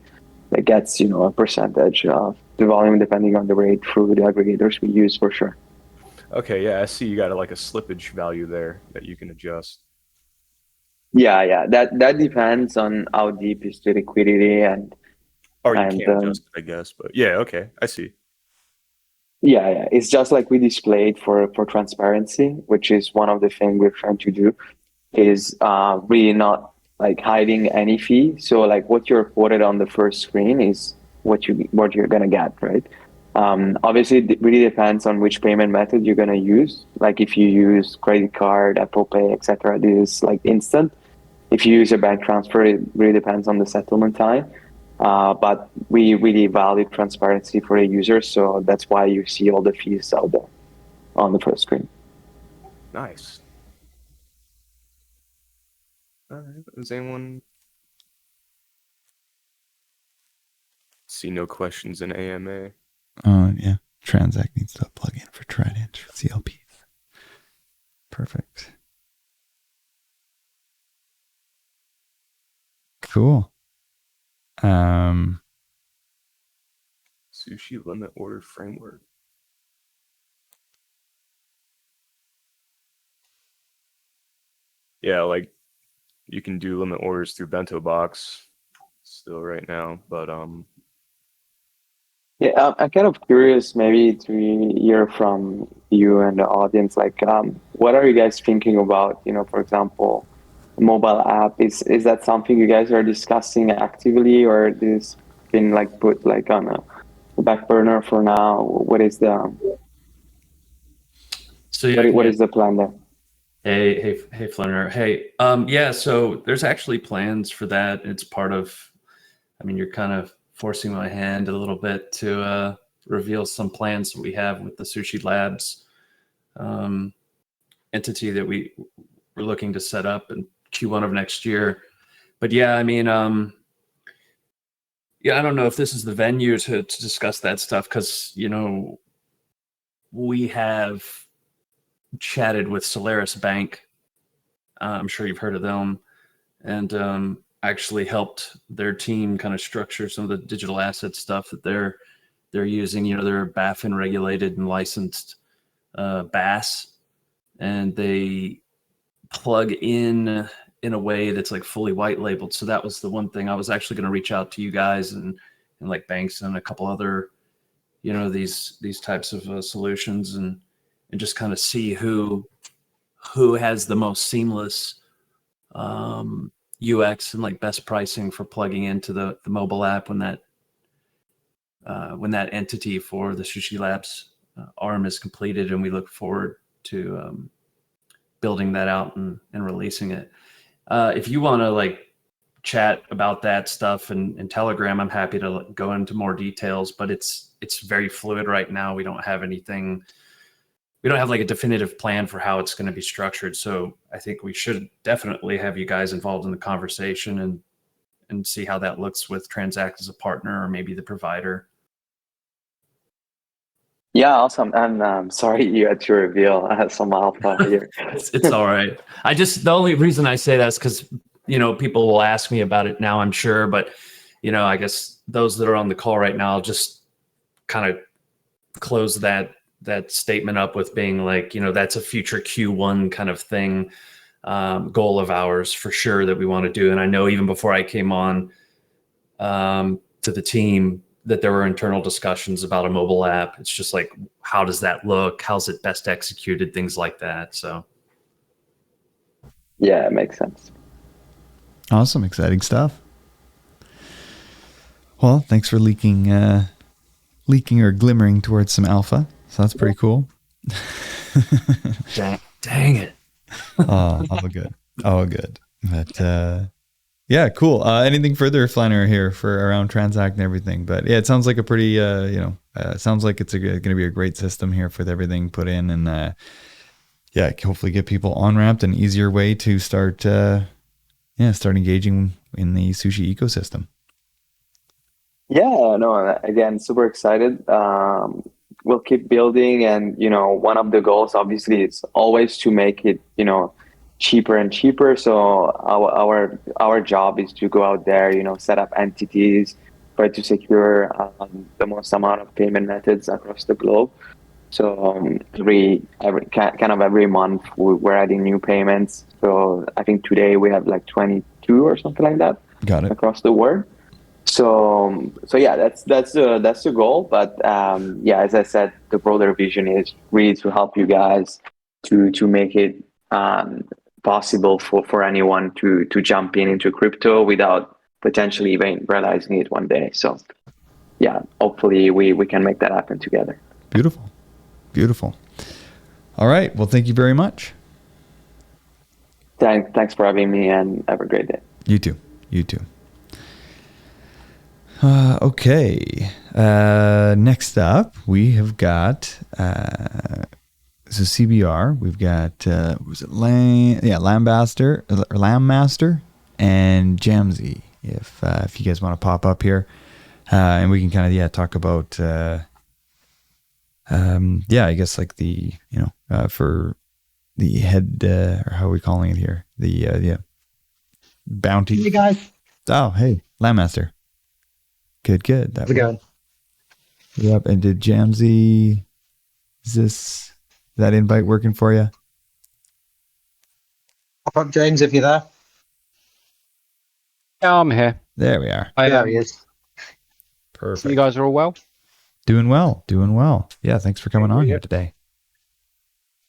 that gets, a percentage of the volume depending on the rate through the aggregators we use for sure. Okay, yeah, I see you got like a slippage value there that you can adjust. Yeah. That depends on how deep is the liquidity and Or you can't adjust it, I guess, but yeah, okay, I see. Yeah. It's just like we displayed for transparency, which is one of the things we're trying to do, is really not like hiding any fee. So like what you're quoted on the first screen is what you're gonna get, right? Obviously, it really depends on which payment method you're gonna use. Like if you use credit card, Apple Pay, etc., this is like instant. If you use a bank transfer, it really depends on the settlement time. But we really value transparency for the user, so that's why you see all the fees out there on the first screen. Nice. All right. Does anyone see no questions in AMA? Yeah. Transak needs to plug in for Trident CLPs. Perfect. Cool. Sushi limit order framework. Yeah, like you can do limit orders through Bento Box still right now, but Yeah, I'm kind of curious maybe to hear from you and the audience, like, what are you guys thinking about, for example, mobile app? Is that something you guys are discussing actively, or this been like put like on a back burner for now? What is the what is the plan there? Hey, Flanner. Hey, yeah. So there's actually plans for that. It's part of. I mean, you're kind of forcing my hand a little bit to reveal some plans that we have with the Sushi Labs entity that we're looking to set up in Q1 of next year. But yeah, I mean, yeah, I don't know if this is the venue to discuss that stuff because we have chatted with Solaris Bank. I'm sure you've heard of them, and actually helped their team kind of structure some of the digital asset stuff that they're using. They're BaFin regulated and licensed BaaS, and they plug in a way that's like fully white labeled. So that was the one thing I was actually going to reach out to you guys and like banks and a couple other these types of solutions and just kind of see who has the most seamless UX and like best pricing for plugging into the mobile app when that entity for the Sushi Labs arm is completed, and we look forward to building that out and releasing it. If you want to like chat about that stuff in Telegram, I'm happy to go into more details, but it's very fluid right now. We don't have anything. We don't have like a definitive plan for how it's going to be structured. So I think we should definitely have you guys involved in the conversation and see how that looks with Transak as a partner or maybe the provider. Yeah, awesome. And sorry you had to reveal some alpha here. It's all right. The only reason I say that is because, people will ask me about it now, I'm sure. But, I guess those that are on the call right now, I'll just kind of close that statement up with being like, that's a future Q1 kind of thing. goal of ours for sure that we want to do. And I know even before I came on to the team that there were internal discussions about a mobile app. It's just like, how does that look? How's it best executed? Things like that. So. Yeah, it makes sense. Awesome. Exciting stuff. Well, thanks for leaking or glimmering towards some alpha. So that's pretty cool. Dang it. Oh, all good. But yeah, cool. Anything further, Flannery, here for around Transak and everything? But yeah, it sounds like a pretty, sounds like it's going to be a great system here with everything put in, and yeah, hopefully get people on ramped, an easier way to start engaging in the sushi ecosystem. Yeah, no, again, super excited. We'll keep building, and one of the goals obviously is always to make it cheaper and cheaper. So our job is to go out there, set up entities, try to secure the most amount of payment methods across the globe. So every month we're adding new payments. So I think today we have like 22 or something like that. Got it. Across the world. So yeah, that's the goal. But yeah, as I said, the broader vision is really to help you guys to make it possible for anyone to jump into crypto without potentially even realizing it one day. So yeah, hopefully we can make that happen together. Beautiful. All right. Well, thank you very much. Thanks for having me, and have a great day. You too. Okay. Next up, we have got so CBR. We've got was it Lamb and Jamsey. If you guys want to pop up here, and we can kind of talk about I guess like the for the head or how are we calling it here, the bounty. Hey guys. Oh, hey, Landmaster. Good. How's it going? Yep. And did Jamsey, is that invite working for you? Pop up, James, if you're there. Yeah, I'm here. There we are. There he is. Perfect. So you guys are all well? Doing well. Yeah, thanks for coming on here today.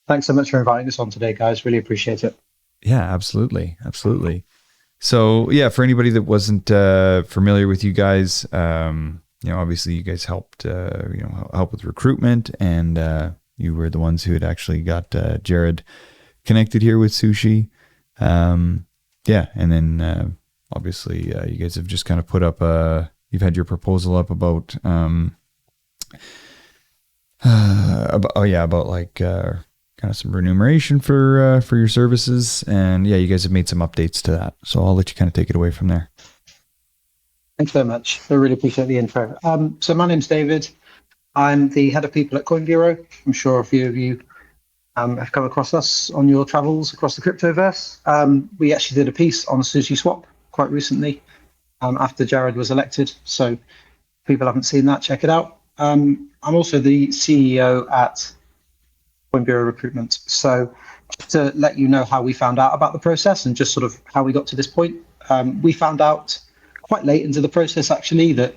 Thanks so much for inviting us on today, guys. Really appreciate it. Yeah, absolutely. So yeah, for anybody that wasn't familiar with you guys, obviously you guys helped, help with recruitment, and you were the ones who had actually got Jared connected here with Sushi. And then obviously you guys have just kind of put up you've had your proposal up about kind of some remuneration for your services, and yeah, you guys have made some updates to that. So I'll let you kind of take it away from there. Thanks very much. I really appreciate the intro. So my name's David. I'm the head of people at Coin Bureau. I'm sure a few of you have come across us on your travels across the cryptoverse. We actually did a piece on Sushi Swap quite recently after Jared was elected. So if people haven't seen that, check it out. I'm also the CEO at Coin Bureau Recruitment. So just to let you know how we found out about the process and just sort of how we got to this point, we found out quite late into the process actually that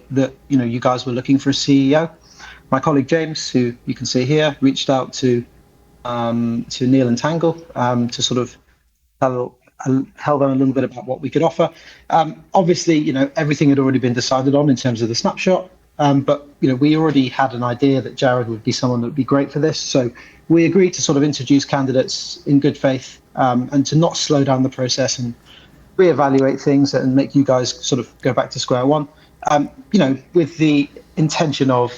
you guys were looking for a CEO. My colleague James, who you can see here, reached out to Neil and Tangle to sort of tell them a little bit about what we could offer. Obviously, everything had already been decided on in terms of the snapshot. But we already had an idea that Jared would be someone that would be great for this. So we agreed to sort of introduce candidates in good faith and to not slow down the process and reevaluate things and make you guys sort of go back to square one. With the intention of,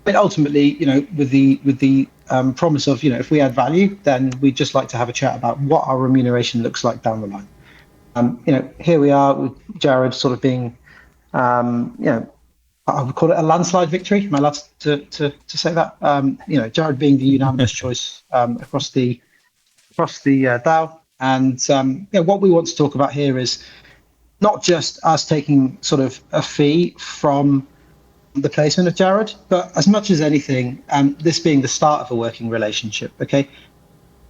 ultimately, with the promise of, if we add value, then we'd just like to have a chat about what our remuneration looks like down the line. Here we are with Jared sort of being, I would call it a landslide victory. Am I allowed to say that? Jared being the unanimous choice across the DAO. And what we want to talk about here is not just us taking sort of a fee from the placement of Jared, but as much as anything, this being the start of a working relationship. Okay,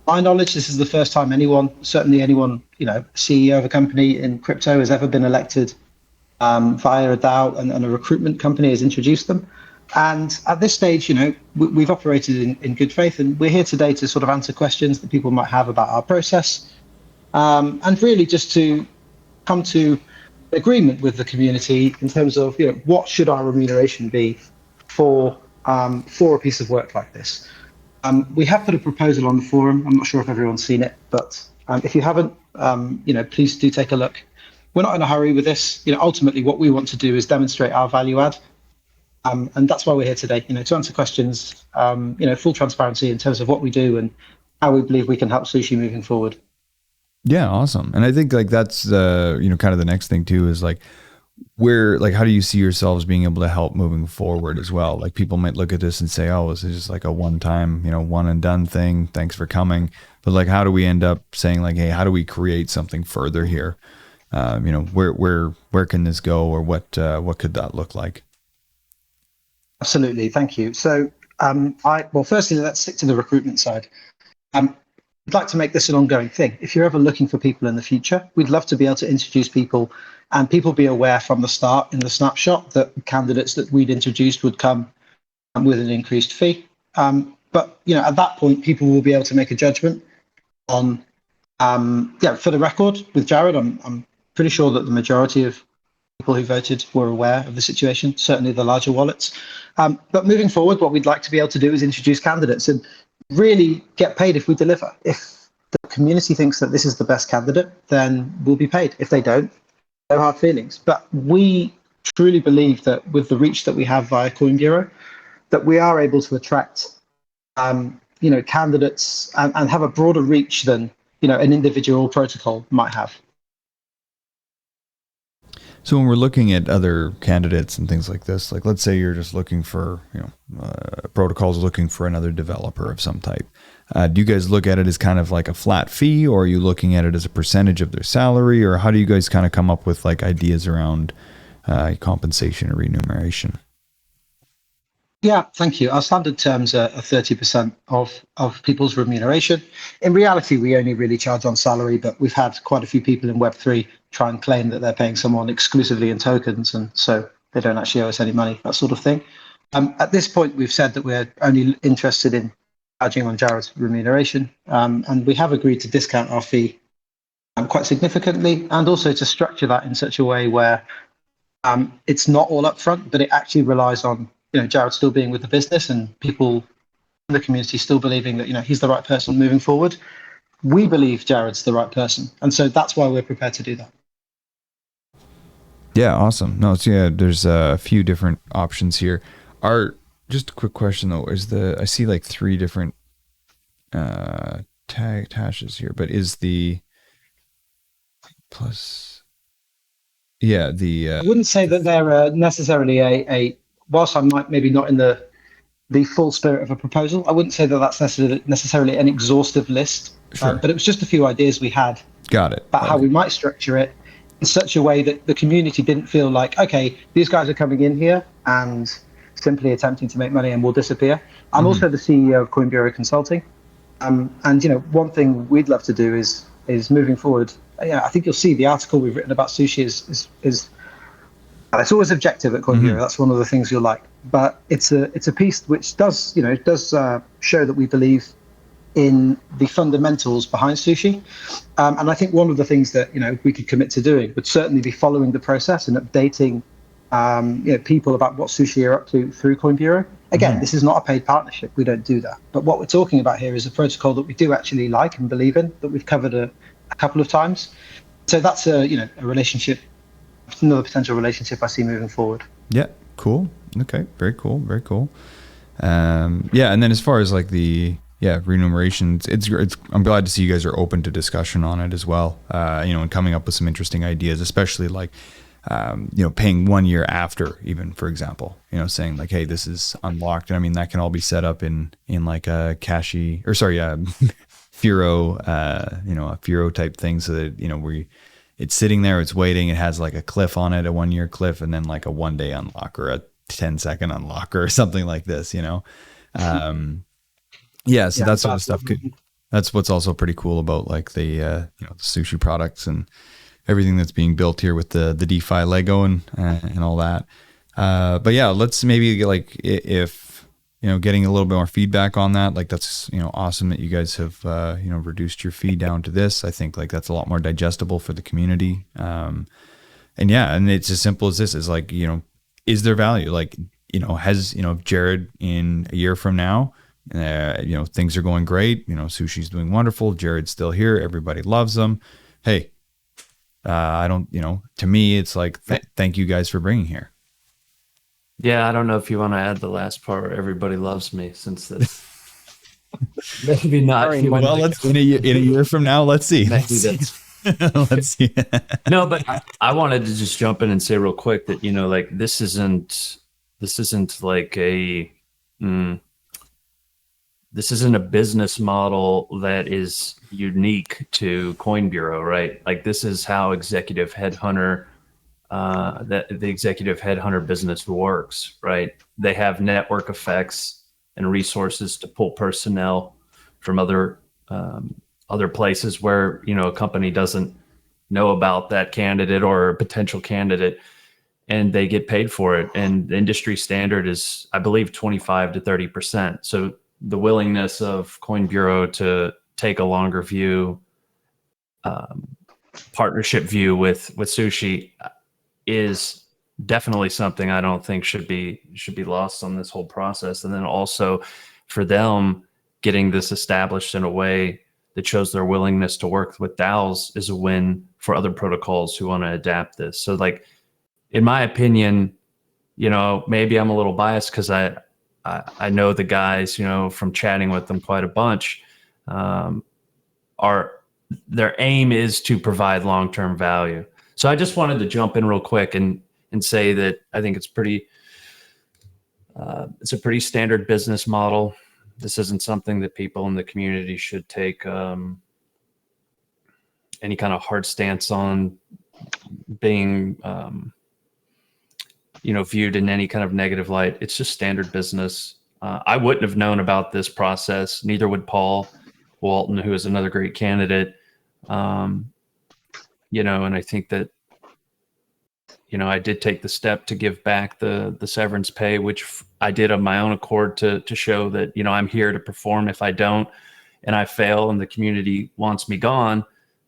my knowledge, this is the first time anyone, CEO of a company in crypto has ever been elected via a DAO, and a recruitment company has introduced them. And at this stage, we've operated in good faith, and we're here today to sort of answer questions that people might have about our process, and really just to come to agreement with the community in terms of what should our remuneration be for a piece of work like this. We have put a proposal on the forum. I'm not sure if everyone's seen it, but if you haven't, please do take a look. We're not in a hurry with this. Ultimately, what we want to do is demonstrate our value add, and that's why we're here today. To answer questions, full transparency in terms of what we do and how we believe we can help sushi moving forward. Yeah, awesome. And I think like that's kind of the next thing too is like how do you see yourselves being able to help moving forward as well? Like people might look at this and say, oh, this is just like a one-time, one and done thing. Thanks for coming. But like, how do we end up saying like, hey, how do we create something further here? Where can this go, or what could that look like? Absolutely. Thank you. So, firstly, let's stick to the recruitment side. I'd like to make this an ongoing thing. If you're ever looking for people in the future, we'd love to be able to introduce people, and people be aware from the start in the snapshot that candidates that we'd introduced would come with an increased fee. But at that point, people will be able to make a judgment on. For the record, with Jared, I'm pretty sure that the majority of people who voted were aware of the situation. Certainly, the larger wallets. But moving forward, what we'd like to be able to do is introduce candidates and really get paid if we deliver. If the community thinks that this is the best candidate, then we'll be paid. If they don't, no hard feelings. But we truly believe that with the reach that we have via Coin Bureau, that we are able to attract, candidates and have a broader reach than an individual protocol might have. So when we're looking at other candidates and things like this, like let's say you're just looking for, protocols looking for another developer of some type. Do you guys look at it as kind of like a flat fee, or are you looking at it as a percentage of their salary, or how do you guys kind of come up with like ideas around compensation or remuneration? Yeah, thank you. Our standard terms are 30% of people's remuneration. In reality, we only really charge on salary, but we've had quite a few people in Web3 try and claim that they're paying someone exclusively in tokens, and so they don't actually owe us any money, that sort of thing. At this point, we've said that we're only interested in charging on Jared's remuneration, and we have agreed to discount our fee quite significantly, and also to structure that in such a way where it's not all upfront, but it actually relies on Jared still being with the business and people in the community still believing that he's the right person moving forward. We believe Jared's the right person, and so that's why we're prepared to do that. Yeah, awesome. No, there's a few different options here. Just a quick question though, I see like 3 different tashes here, but is the plus? Yeah, I wouldn't say that they're necessarily a whilst I might maybe not in the full spirit of a proposal, I wouldn't say that that's necessarily an exhaustive list. Sure. But it was just a few ideas we had. Got it. About how we might structure it in such a way that the community didn't feel like, okay, these guys are coming in here and simply attempting to make money and will disappear. I'm also the CEO of Coin Bureau Consulting. And one thing we'd love to do is moving forward. I think you'll see the article we've written about sushi is it's always objective at Coin Bureau. That's one of the things you'll like. But it's a piece which does show that we believe in the fundamentals behind sushi. And I think one of the things that we could commit to doing would certainly be following the process and updating people about what sushi are up to through Coin Bureau. Again, this is not a paid partnership. We don't do that. But what we're talking about here is a protocol that we do actually like and believe in, that we've covered a couple of times. So that's a relationship. Another potential relationship I see moving forward. Yeah, cool. Okay, very cool, very cool. And then as far as like the remuneration, it's I'm glad to see you guys are open to discussion on it as well. And coming up with some interesting ideas, especially like paying 1 year after, even, for example, saying like, hey, this is unlocked. And I mean, that can all be set up in like a Firo, a Firo type thing, so that it's sitting there, it's waiting, it has like a cliff on it, a 1 year cliff, and then like a 1 day unlock or a 10-second unlock or something like this, so that sort of stuff That's what's also pretty cool about like the the sushi products and everything that's being built here with the DeFi Lego and all that. But yeah, let's maybe like if getting a little bit more feedback on that. Like that's awesome that you guys have reduced your fee down to this. I think like that's a lot more digestible for the community. And yeah, and it's as simple as this: is like is there value? Like has Jared in a year from now, things are going great. Sushi's doing wonderful. Jared's still here. Everybody loves him. Hey. I don't, to me, it's like, thank you guys for bringing here. Yeah, I don't know if you want to add the last part where everybody loves me, since that's maybe not. Well, let's in a year from now, let's see. Let's see. No, but I wanted to just jump in and say real quick that, like this isn't like this isn't a business model that is unique to Coin Bureau, right? Like this is how executive headhunter, the executive headhunter business works, right? They have network effects and resources to pull personnel from other places where a company doesn't know about that candidate or a potential candidate, and they get paid for it. And the industry standard is, I believe, 25 to 30%. So the willingness of Coin Bureau to take a longer view, partnership view with Sushi is definitely something I don't think should be lost on this whole process. And then also for them getting this established in a way that shows their willingness to work with DAOs is a win for other protocols who want to adapt this. So like, in my opinion, maybe I'm a little biased because I know the guys, from chatting with them quite a bunch, their aim is to provide long-term value. So I just wanted to jump in real quick and say that I think it's a pretty standard business model. This isn't something that people in the community should take any kind of hard stance on being viewed in any kind of negative light. It's just standard business. I wouldn't have known about this process. Neither would Paul Walton, who is another great candidate. And I think that, I did take the step to give back the severance pay, which I did of my own accord to show that, I'm here to perform. If I don't, and I fail and the community wants me gone,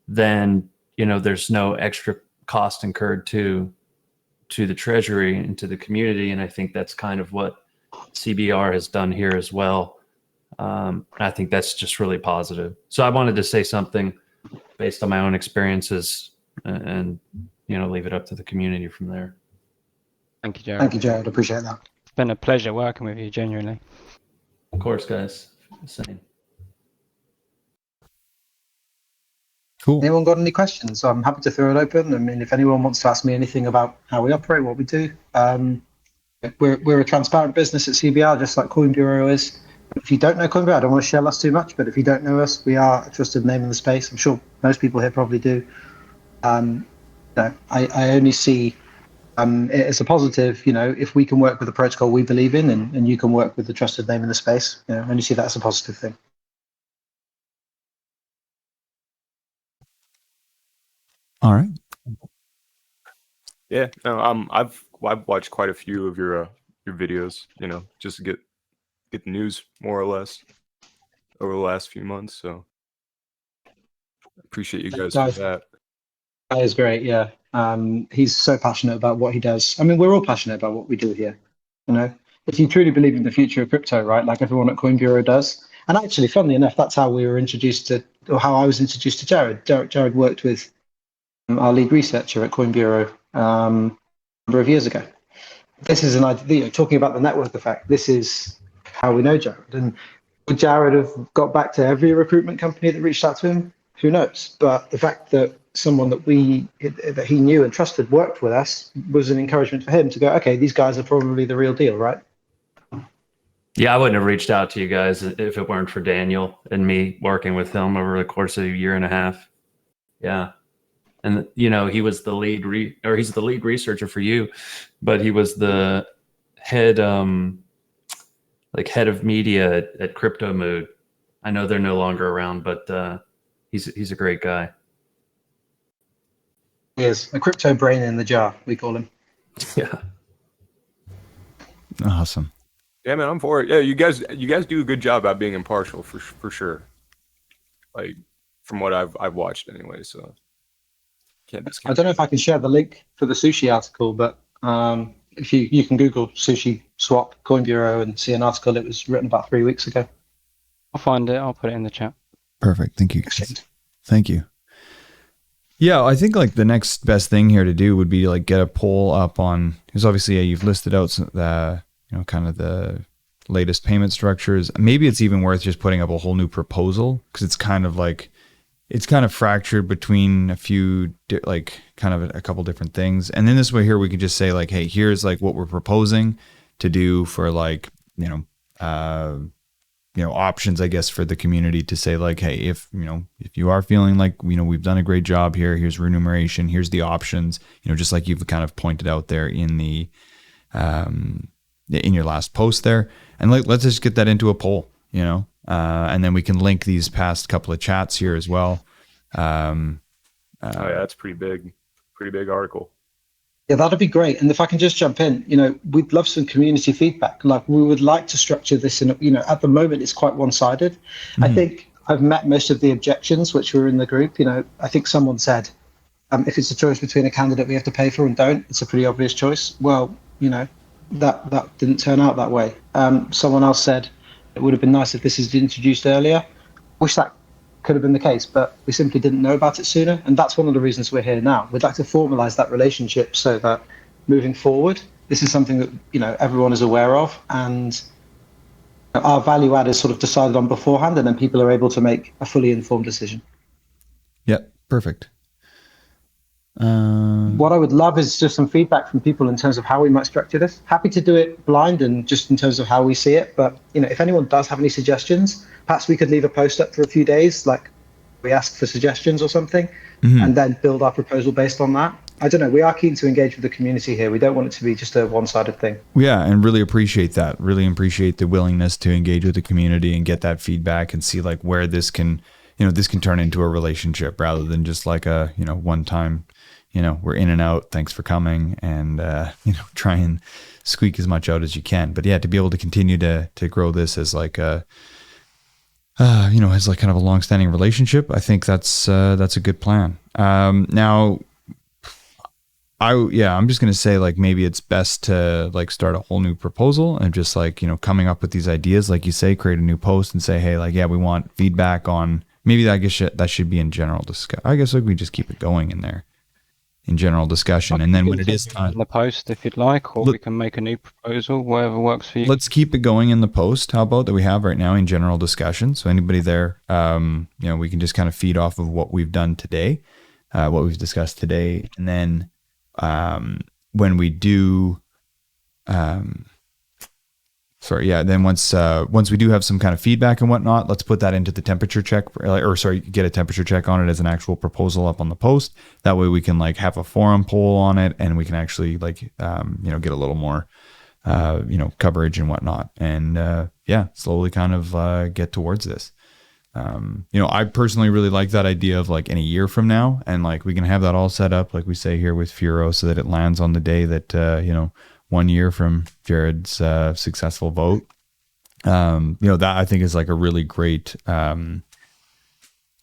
then, there's no extra cost incurred to the treasury and to the community. And I think that's kind of what CBR has done here as well. I think that's just really positive. So I wanted to say something based on my own experiences and leave it up to the community from there. Thank you, Jared. Thank you, Jared. Appreciate that. It's been a pleasure working with you, genuinely. Of course, guys. Same. Cool. Anyone got any questions? I'm happy to throw it open. I mean, if anyone wants to ask me anything about how we operate, what we do, we're a transparent business at CBR, just like Coin Bureau is. If you don't know Coin Bureau, I don't want to share us too much, but if you don't know us, we are a trusted name in the space. I'm sure most people here probably do. I only see it as a positive, if we can work with the protocol we believe in and you can work with the trusted name in the space, I only see that as a positive thing. All right. Yeah, no, I've watched quite a few of your videos, just to get the news more or less over the last few months. So appreciate you guys for that. That is great. Yeah, he's so passionate about what he does. I mean, we're all passionate about what we do here. If you truly believe in the future of crypto, right, like everyone at Coin Bureau does. And actually, funnily enough, that's how we were introduced to, or how I was introduced to Jared. Jared worked with our lead researcher at Coin Bureau a number of years ago. This is an idea, talking about the network effect. This is how we know Jared. And would Jared have got back to every recruitment company that reached out to him? Who knows? But the fact that someone that he knew and trusted worked with us was an encouragement for him to go, okay, these guys are probably the real deal, right? Yeah, I wouldn't have reached out to you guys if it weren't for Daniel and me working with him over the course of a year and a half. Yeah. And, he was the he's the lead researcher for you, but he was the head of media at Crypto Mood. I know they're no longer around, but he's a great guy. He is a crypto brain in the jar, we call him. Yeah. Awesome. Yeah, man, I'm for it. Yeah, you guys do a good job at being impartial for sure. Like from what I've watched anyway, so can't discount. I don't know if I can share the link for the sushi article, but if you can Google sushi swap coin bureau and see an article, it was written about 3 weeks ago. I'll find it. I'll put it in the chat. Perfect. Thank you. Thank you. Yeah, I think like the next best thing here to do would be to like get a poll up on, because obviously you've listed out the, kind of the latest payment structures. Maybe it's even worth just putting up a whole new proposal, because it's kind of fractured between a few, like kind of a couple different things. And then this way here, we can just say like, hey, here's like what we're proposing to do for like, options, I guess, for the community to say like, hey, if you are feeling like, we've done a great job here, here's remuneration, here's the options, just like you've kind of pointed out there in the, in your last post there. And let's just get that into a poll, and then we can link these past couple of chats here as well. Yeah, that's pretty big article. Yeah, that'd be great. And if I can just jump in, we'd love some community feedback. Like we would like to structure this in, at the moment it's quite one-sided. Mm-hmm. I think I've met most of the objections which were in the group. I think someone said, if it's a choice between a candidate we have to pay for and don't, it's a pretty obvious choice. Well, that didn't turn out that way. Someone else said it would have been nice if this is introduced earlier. Wish that could have been the case, but we simply didn't know about it sooner. And that's one of the reasons we're here now. We'd like to formalize that relationship so that moving forward, this is something that, everyone is aware of, and our value add is sort of decided on beforehand, and then people are able to make a fully informed decision. Yep. Perfect. What I would love is just some feedback from people in terms of how we might structure this. Happy to do it blind and just in terms of how we see it. But, if anyone does have any suggestions, perhaps we could leave a post up for a few days, like we ask for suggestions or something, mm-hmm. and then build our proposal based on that. I don't know. We are keen to engage with the community here. We don't want it to be just a one-sided thing. Yeah, and really appreciate that. Really appreciate the willingness to engage with the community and get that feedback and see like where this can, this can turn into a relationship rather than just like a, one-time, we're in and out, thanks for coming, and, try and squeak as much out as you can. But yeah, to be able to continue to grow this as like a, as like kind of a long-standing relationship, I think that's a good plan. Now, I'm just going to say like, maybe it's best to like start a whole new proposal and just like, coming up with these ideas, like you say, create a new post and say, hey, like, yeah, we want feedback on, maybe I guess that should be in general discussion. I guess like we just keep it going in there. In general discussion, and then when it is time, in the post if you'd like, or we can make a new proposal, whatever works for you. Let's keep it going in the post. How about that we have right now in general discussion? So anybody there, we can just kind of feed off of what we've done today, what we've discussed today, and then when we do, then once we do have some kind of feedback and whatnot, let's put that into the temperature check, get a temperature check on it as an actual proposal up on the post. That way we can like have a forum poll on it, and we can actually like, get a little more, coverage and whatnot. And slowly kind of get towards this. I personally really like that idea of like in a year from now, and like we can have that all set up, like we say here with Furo, so that it lands on the day that, 1 year from Jared's successful vote. That I think is like a really great kind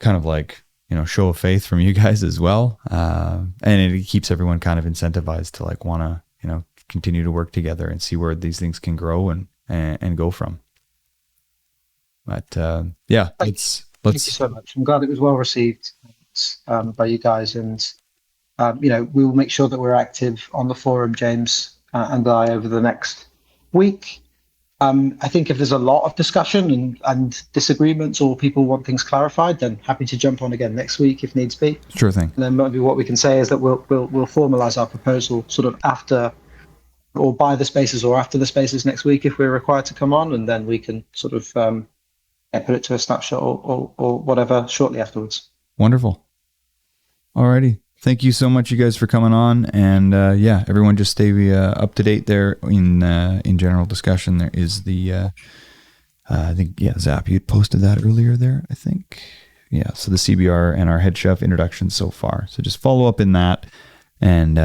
of like, show of faith from you guys as well. And it keeps everyone kind of incentivized to like want to, continue to work together and see where these things can grow and go from. But let's. Thank you so much. I'm glad it was well received by you guys, and we will make sure that we're active on the forum, James and I, over the next week. I think if there's a lot of discussion and disagreements, or people want things clarified, then happy to jump on again next week if needs be. Sure thing. And then maybe what we can say is that we'll formalize our proposal sort of after, or by the spaces or after the spaces next week if we're required to come on, and then we can sort of put it to a snapshot or whatever shortly afterwards. Wonderful. Alrighty. Thank you so much, you guys, for coming on. And everyone just stay up to date there in general discussion. There is the I think, yeah, Zap, you had posted that earlier there, I think. Yeah, so the CBR and our head chef introduction so far. So just follow up in that. And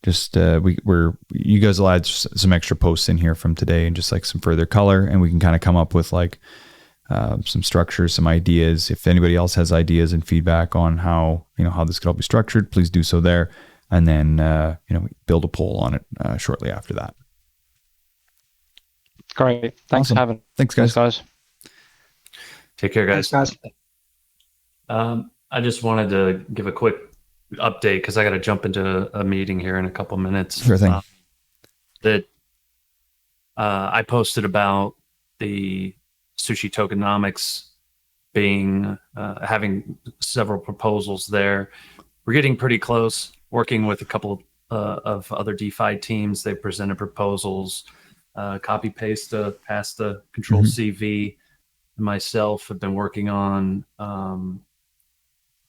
just you guys will add some extra posts in here from today and just like some further color. And we can kind of come up with like some structure, some ideas. If anybody else has ideas and feedback on how this could all be structured, please do so there. And then, build a poll on it shortly after that. Great. Thanks Awesome. for having. Thanks, guys. Take care, guys. Thanks, guys. I just wanted to give a quick update because I got to jump into a meeting here in a couple minutes. Sure thing. I posted about the sushi tokenomics being having several proposals there. We're getting pretty close. Working with a couple of other DeFi teams, they presented proposals. Copy paste to pass the control CV. Myself have been working on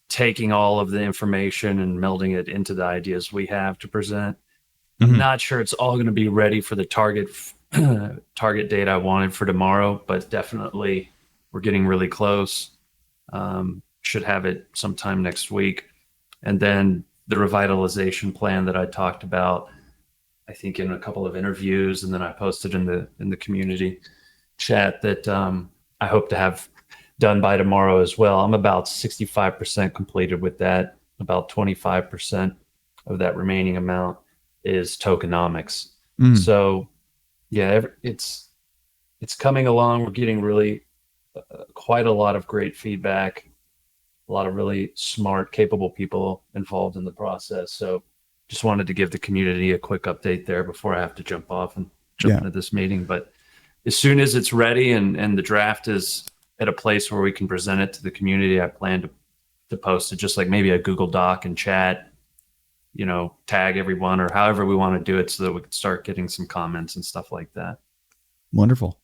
taking all of the information and melding it into the ideas we have to present. I'm not sure it's all going to be ready for the target date I wanted for tomorrow, but definitely we're getting really close. Should have it sometime next week. And then the revitalization plan that I talked about, I think in a couple of interviews, and then I posted in the community chat that I hope to have done by tomorrow as well. I'm about 65% completed with that. About 25% of that remaining amount is tokenomics. So yeah, it's coming along. We're getting really quite a lot of great feedback, a lot of really smart, capable people involved in the process. So just wanted to give the community a quick update there before I have to jump off and jump into this meeting. But as soon as it's ready and the draft is at a place where we can present it to the community, I plan to post it just like maybe a Google Doc and chat, tag everyone or however we want to do it so that we can start getting some comments and stuff like that. Wonderful.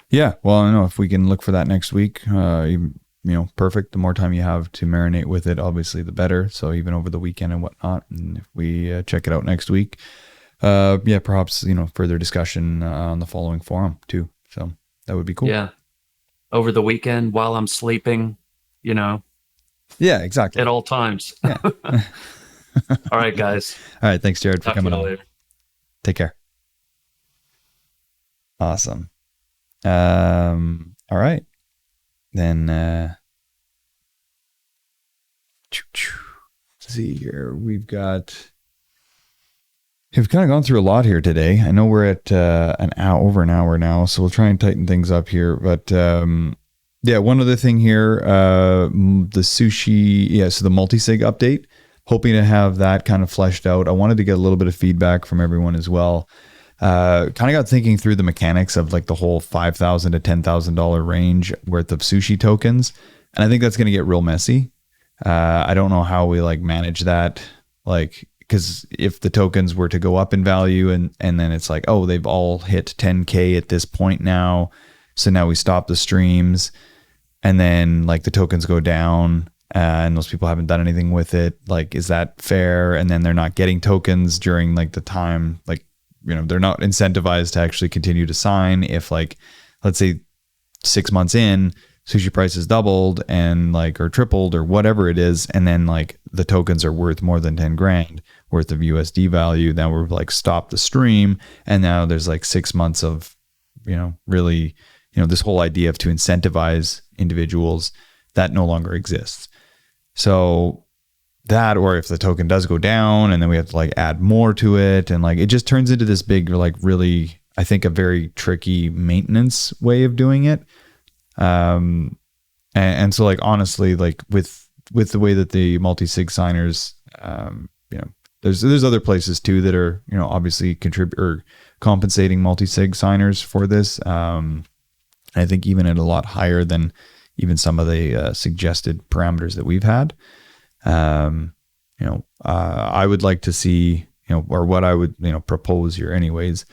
Yeah. Well, I know if we can look for that next week, perfect. The more time you have to marinate with it, obviously the better. So even over the weekend and whatnot. And if we check it out next week, perhaps, further discussion on the following forum too. So that would be cool. Yeah. Over the weekend while I'm sleeping, Yeah, exactly. at all times. Yeah. All right, guys. All right. Thanks, Jared, for Talk to coming you on. later. Take care. Awesome. All right. Then, let's see here. We've kind of gone through a lot here today. I know we're at over an hour now, so we'll try and tighten things up here. But one other thing here, the sushi, so the multi-sig update, hoping to have that kind of fleshed out. I wanted to get a little bit of feedback from everyone as well. Kind of got thinking through the mechanics of like the whole $5,000 to $10,000 range worth of sushi tokens. And I think that's going to get real messy. I don't know how we like manage that. Like, because if the tokens were to go up in value and then it's like, oh, they've all hit 10K at this point now. So now we stop the streams and then like the tokens go down and those people haven't done anything with it. Like, is that fair? And then they're not getting tokens during like the time, like, they're not incentivized to actually continue to sign. If like, let's say 6 months in, sushi prices doubled and like, or tripled or whatever it is. And then like the tokens are worth more than 10 grand worth of USD value. Then we're like, stop the stream. And now there's like 6 months of, really, this whole idea of to incentivize individuals that no longer exists. So that, or if the token does go down and then we have to like add more to it. And like, it just turns into this big, like really, I think a very tricky maintenance way of doing it. And so like, honestly, like with the way that the multi-sig signers, there's other places too that are, obviously compensating multi-sig signers for this. I think even at a lot higher than even some of the suggested parameters that we've had. I would like to see, or what I would, propose here anyways,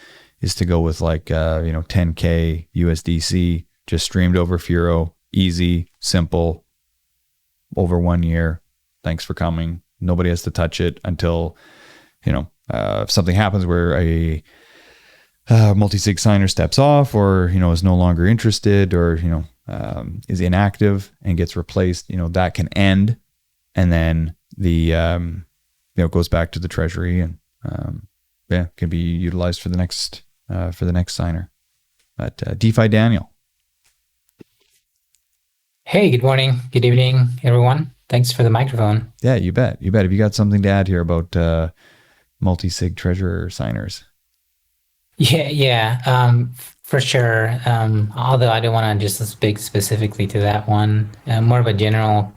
is to go with like, 10K USDC just streamed over Furo, easy, simple, over 1 year. Thanks for coming. Nobody has to touch it until, if something happens where a multi-sig signer steps off, or is no longer interested, or is inactive and gets replaced, that can end, and then the goes back to the treasury, and can be utilized for the next signer. But DeFi Daniel. Hey, good morning, good evening, everyone. Thanks for the microphone. Yeah, you bet. Have you got something to add here about multi-sig treasurer signers? Yeah, for sure. Although I don't want to just speak specifically to that one, more of a general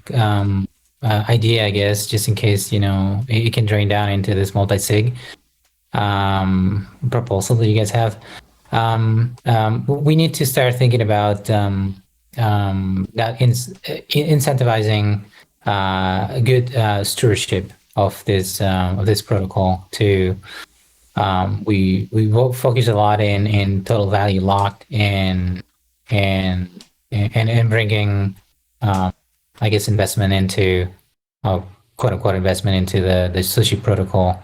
idea, I guess, just in case, it can drain down into this multi-sig proposal that you guys have. We need to start thinking about that incentivizing good stewardship of this protocol. To we will focus a lot in total value locked and bringing I guess investment into quote unquote investment into the Sushi protocol.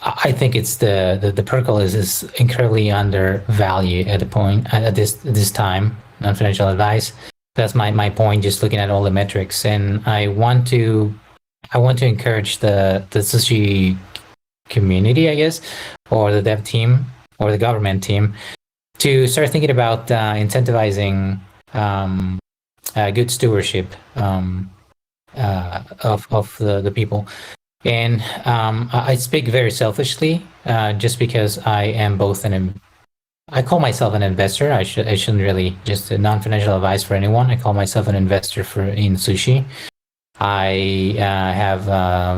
I think it's the protocol is incredibly undervalued at this time. Non-financial advice. That's my point. Just looking at all the metrics, and I want to encourage the Sushi community, I guess, or the dev team or the government team to start thinking about incentivizing good stewardship of the people. And I speak very selfishly, just because I am both I call myself an investor. I shouldn't really just a non-financial advice for anyone. I call myself an investor in Sushi. I have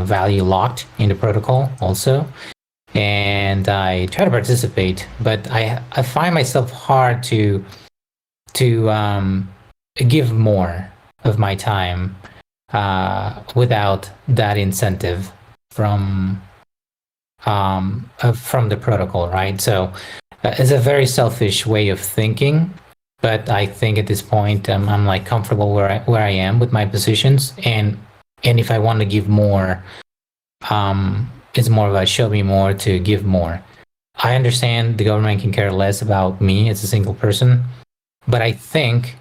value locked in the protocol also, and I try to participate. But I find myself hard to give more of my time without that incentive from the protocol, right? So it's a very selfish way of thinking, but I think at this point I'm like comfortable where I am with my positions, and if I want to give more, it's more of a show me more to give more. I understand the government can care less about me as a single person, but I think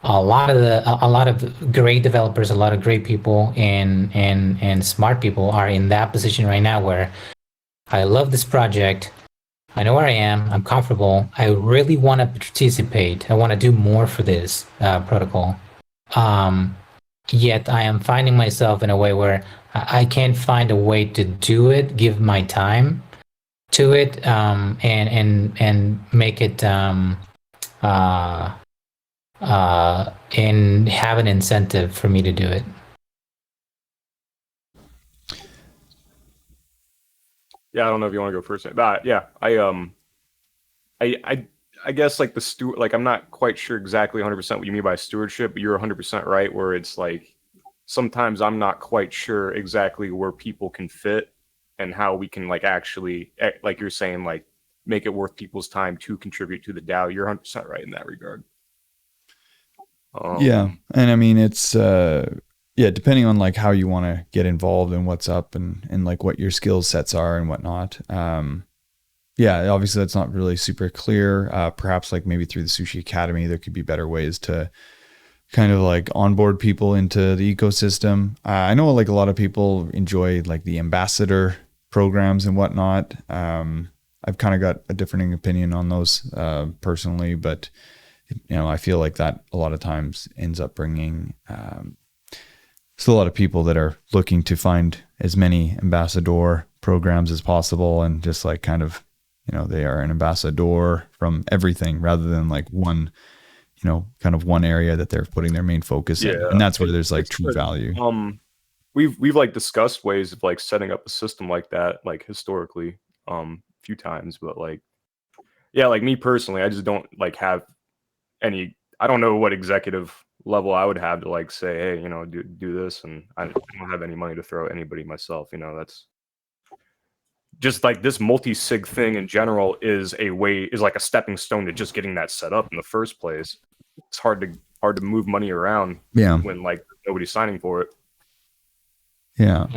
a lot of great developers, a lot of great people, and smart people are in that position right now where I love this project. I know where I am. I'm comfortable. I really want to participate. I want to do more for this protocol. Yet I am finding myself in a way where I can't find a way to do it, give my time to it, and make it and have an incentive for me to do it. Yeah, I don't know if you want to go first. But yeah, I guess like I'm not quite sure exactly 100% what you mean by stewardship, but you're 100% right, where it's like sometimes I'm not quite sure exactly where people can fit and how we can like actually, like you're saying, like make it worth people's time to contribute to the DAO. You're 100% right in that regard. Yeah, and I mean it's depending on like how you want to get involved and what's up and like what your skill sets are and whatnot. Obviously that's not really super clear. Perhaps like maybe through the Sushi Academy there could be better ways to kind of like onboard people into the ecosystem. I know like a lot of people enjoy like the ambassador programs and whatnot. I've kind of got a differing opinion on those personally, but I feel like that a lot of times ends up bringing still a lot of people that are looking to find as many ambassador programs as possible, and just like kind of, they are an ambassador from everything rather than like one, kind of one area that they're putting their main focus in. And that's where there's like true value. We've like discussed ways of like setting up a system like that, like historically, a few times, but like, yeah, like me personally, I just don't like have any, I don't know what executive level I would have to like say, hey, do this, and I don't have any money to throw at anybody myself. That's just like this multi-sig thing in general is like a stepping stone to just getting that set up in the first place. It's hard to move money around when like nobody's signing for it. Yeah.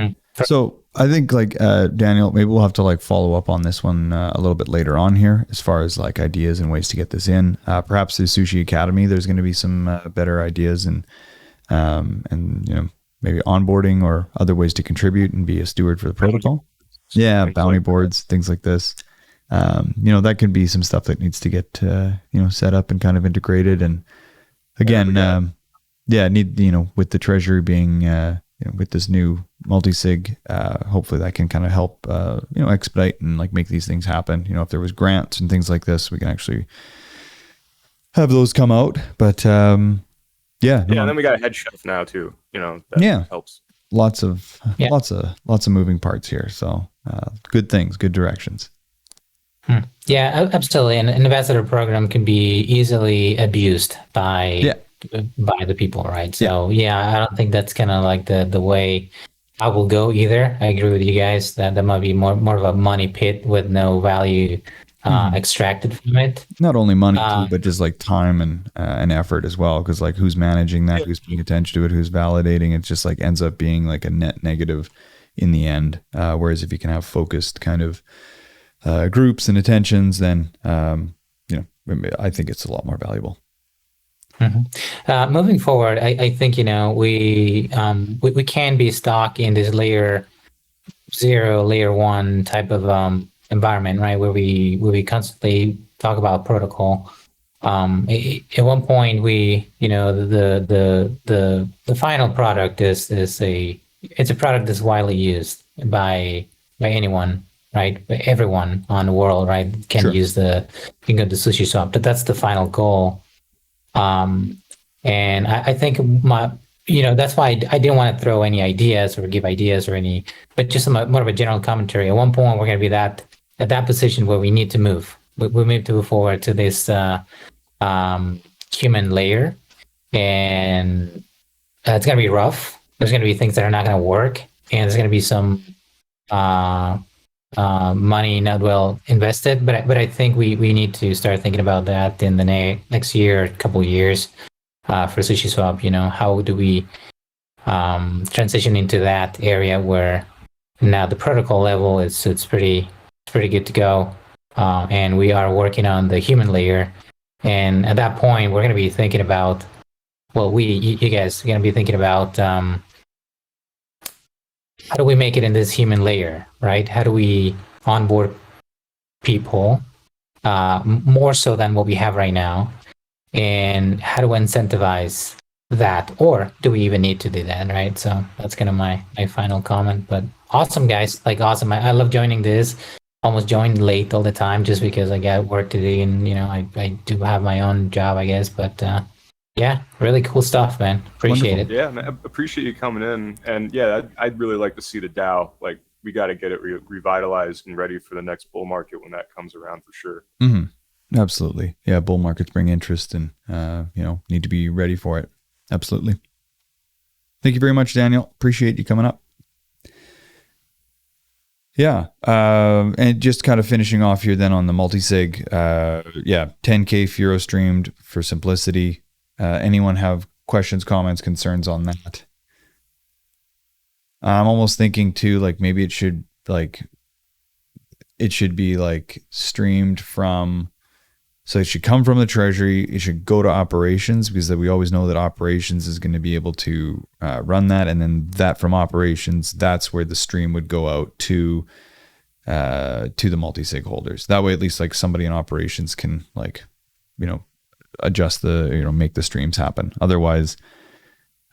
So I think like Daniel, maybe we'll have to like follow up on this one a little bit later on here, as far as like ideas and ways to get this in. Perhaps the Sushi Academy, there's going to be some better ideas and maybe onboarding or other ways to contribute and be a steward for the protocol. Yeah, bounty boards, things like this. That could be some stuff that needs to get set up and kind of integrated. And again, with the treasury being with this new multi-sig, hopefully that can kind of help expedite and like make these things happen. If there was grants and things like this, we can actually have those come out. But and then we got a head chef now too. That helps. Lots of moving parts here. So good things, good directions. Yeah, absolutely. And an ambassador program can be easily abused by the people, right? So I don't think that's kind of like the way I will go either. I agree with you guys that might be more of a money pit with no value extracted from it. Not only money too, but just like time and effort as well. Because like who's managing that, who's paying attention to it, who's validating, it just like ends up being like a net negative in the end. Whereas if you can have focused kind of groups and attentions, then I think it's a lot more valuable. Mm-hmm. Moving forward, I think we can be stuck in this layer 0, layer 1 type of environment, right? Where we constantly talk about protocol. At one point, the final product is a product that's widely used by anyone. Right, everyone on the world, right, can use can go to Sushi Swap, but that's the final goal. And I think that's why I didn't want to throw any ideas or give ideas but just more of a general commentary. At one point, we're going to be at that position where we need to move. We need to move forward to this human layer, and it's going to be rough. There's going to be things that are not going to work, and there's going to be some money not well invested, but I think we need to start thinking about that in the next year, couple of years, for Sushi Swap. How do we transition into that area where now the protocol level it's pretty good to go, and we are working on the human layer, and at that point we're going to be thinking about you guys are going to be thinking about how do we make it in this human layer, right? How do we onboard people more so than what we have right now? And how do we incentivize that? Or do we even need to do that, right? So that's kind of my final comment. But awesome, guys. Awesome. I love joining this. Almost joined late all the time just because I got work to do. And, I do have my own job, I guess. But really cool stuff, man. Appreciate it. Yeah, man, I appreciate you coming in. And I'd really like to see the DAO. Like, we got to get it revitalized and ready for the next bull market when that comes around for sure. Mm-hmm. Absolutely. Yeah, bull markets bring interest and, need to be ready for it. Absolutely. Thank you very much, Daniel. Appreciate you coming up. Yeah. And just kind of finishing off here then on the multi-sig. 10K Furo streamed for simplicity. Anyone have questions, comments, concerns on that? I'm almost thinking too, like maybe it should be like streamed from, so it should come from the treasury. It should go to operations, because we always know that operations is going to be able to run that. And then that from operations, that's where the stream would go out to the multi-sig holders. That way, at least like somebody in operations can adjust make the streams happen. Otherwise,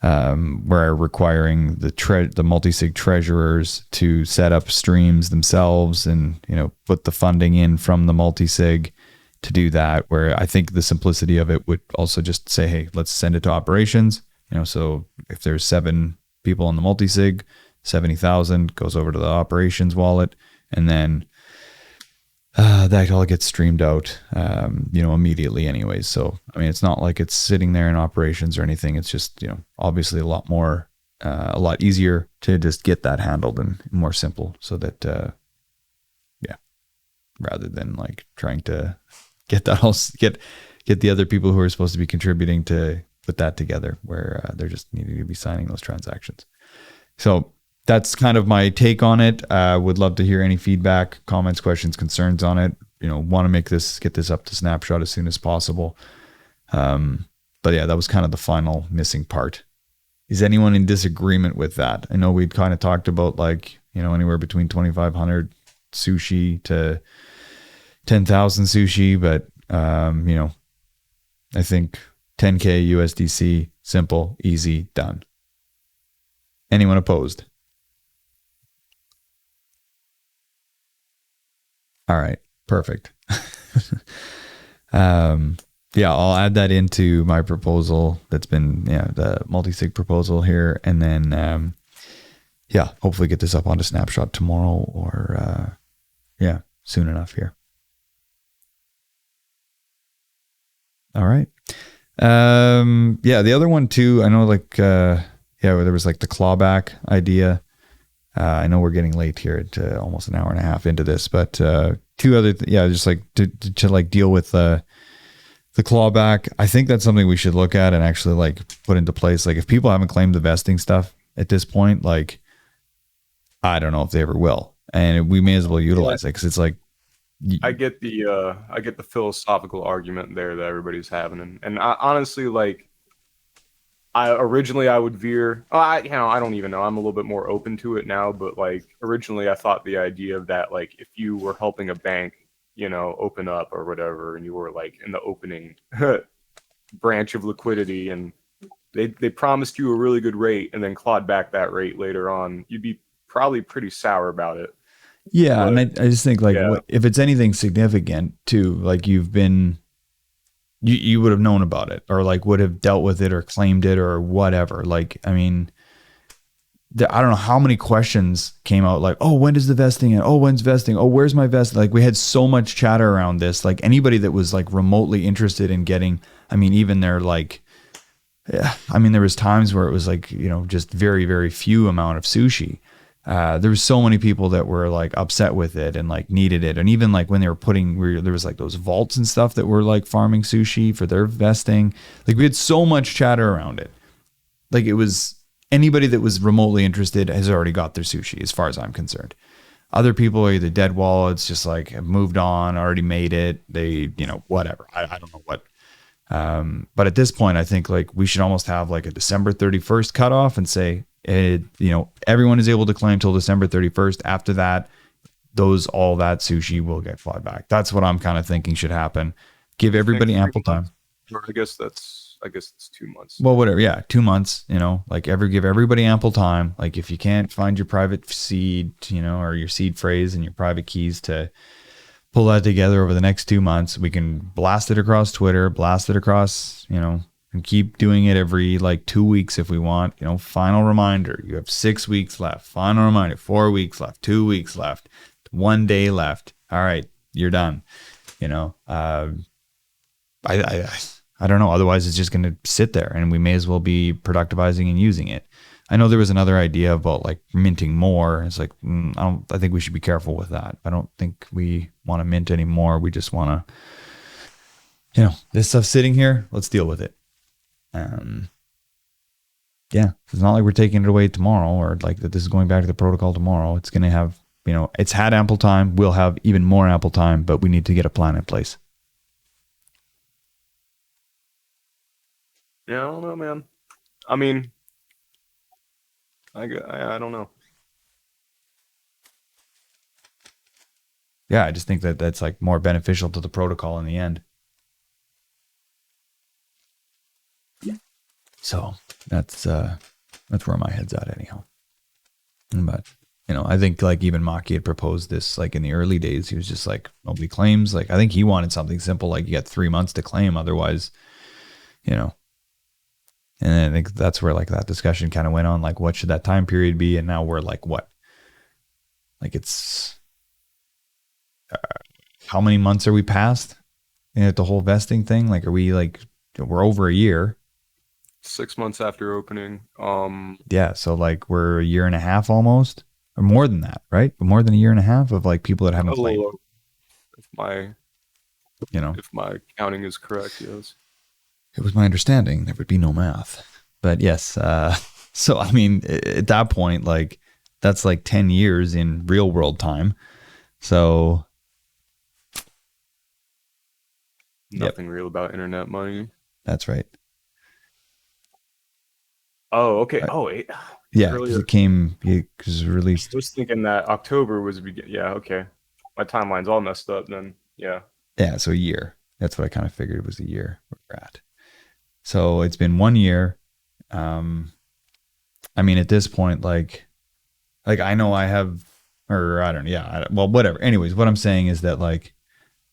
we're requiring the multi-sig treasurers to set up streams themselves and put the funding in from the multi-sig to do that, where I think the simplicity of it would also just say, hey, let's send it to operations. So if there's 7 people on the multi-sig, 70,000 goes over to the operations wallet, and then that all gets streamed out, immediately anyways. So, I mean, it's not like it's sitting there in operations or anything. It's just, obviously a lot easier to just get that handled and more simple, so that, rather than like trying to get that all, get the other people who are supposed to be contributing to put that together, where they're just needing to be signing those transactions. So that's kind of my take on it. Would love to hear any feedback, comments, questions, concerns on it. Want to get this up to Snapshot as soon as possible. But yeah, that was kind of the final missing part. Is anyone in disagreement with that? I know we'd kind of talked about anywhere between 2,500 sushi to 10,000 sushi, but I think 10K USDC, simple, easy, done. Anyone opposed? All right, perfect. Yeah, I'll add that into my proposal. That's been the multi-sig proposal here, and then hopefully get this up onto Snapshot tomorrow or soon enough here. All right. The other one too, I know where there was the clawback idea. I know we're getting late here at almost an hour and a half into this, but two other, just to deal with the clawback. I think that's something we should look at and actually put into place. If people haven't claimed the vesting stuff at this point, I don't know if they ever will, and we may as well utilize it because it's I get the philosophical argument there that everybody's having, and I, honestly, I would veer. I don't even know. I'm a little bit more open to it now, but originally I thought the idea of that, if you were helping a bank, open up or whatever, and you were in the opening branch of liquidity, and they promised you a really good rate and then clawed back that rate later on, you'd be probably pretty sour about it. Yeah, but, and I just think if it's anything significant too, you would have known about it or would have dealt with it or claimed it or whatever. I don't know how many questions came out oh, when is the vesting? Oh, when's vesting? Oh, where's my vest? We had so much chatter around this. Anybody that was remotely interested in getting, even their there was times where it was just very, very few amount of sushi. There was so many people that were upset with it and needed it. And even when they were there was those vaults and stuff that were farming sushi for their vesting. We had so much chatter around it. It was anybody that was remotely interested has already got their sushi as far as I'm concerned. Other people are either dead wallets, just have moved on, already made it. They, whatever. I don't know what. But at this point, I think we should almost have a December 31st cutoff and say, everyone is able to claim till December 31st. After that, all that sushi will get clawed back. That's what I'm kind of thinking should happen. Give everybody ample time. I guess it's 2 months. Well, whatever. Yeah. 2 months, give everybody ample time. If you can't find your private seed, or your seed phrase and your private keys to pull that together over the next 2 months, we can blast it across Twitter, blast it across, and keep doing it every 2 weeks if we want. Final reminder, you have 6 weeks left. Final reminder, 4 weeks left, 2 weeks left, 1 day left. All right, you're done. I don't know. Otherwise, it's just going to sit there, and we may as well be productivizing and using it. I know there was another idea about minting more. It's I think we should be careful with that. I don't think we want to mint anymore. We just want to, this stuff's sitting here. Let's deal with it. It's not like we're taking it away tomorrow or that this is going back to the protocol tomorrow. It's going to have, it's had ample time. We'll have even more ample time, but we need to get a plan in place. Yeah, I don't know, man. I don't know. Yeah, I just think that that's more beneficial to the protocol in the end. So that's where my head's at anyhow. But I think even Maki had proposed this in the early days. He was just nobody claims. I think he wanted something simple, you got 3 months to claim, otherwise, And I think that's where that discussion kind of went on, what should that time period be? And now we're what? It's how many months are we past the whole vesting thing? Are we we're over a year? 6 months after opening. Yeah, so we're a year and a half almost, or more than that, right? More than a year and a half of people that haven't claimed. If my counting is correct, yes. It was my understanding there would be no math, but yes. So at that point, That's like 10 years in real world time. So Nothing real about internet money. that's right. Oh, okay. Oh, wait. Yeah, because it was released. I was thinking that October was yeah, okay. My timeline's all messed up then. Yeah. Yeah, so a year. That's what I kind of figured was a year where we're at. So it's been 1 year. I mean, at this point, like I know I have, or I don't know. Yeah. Well, whatever. Anyways, what I'm saying is that like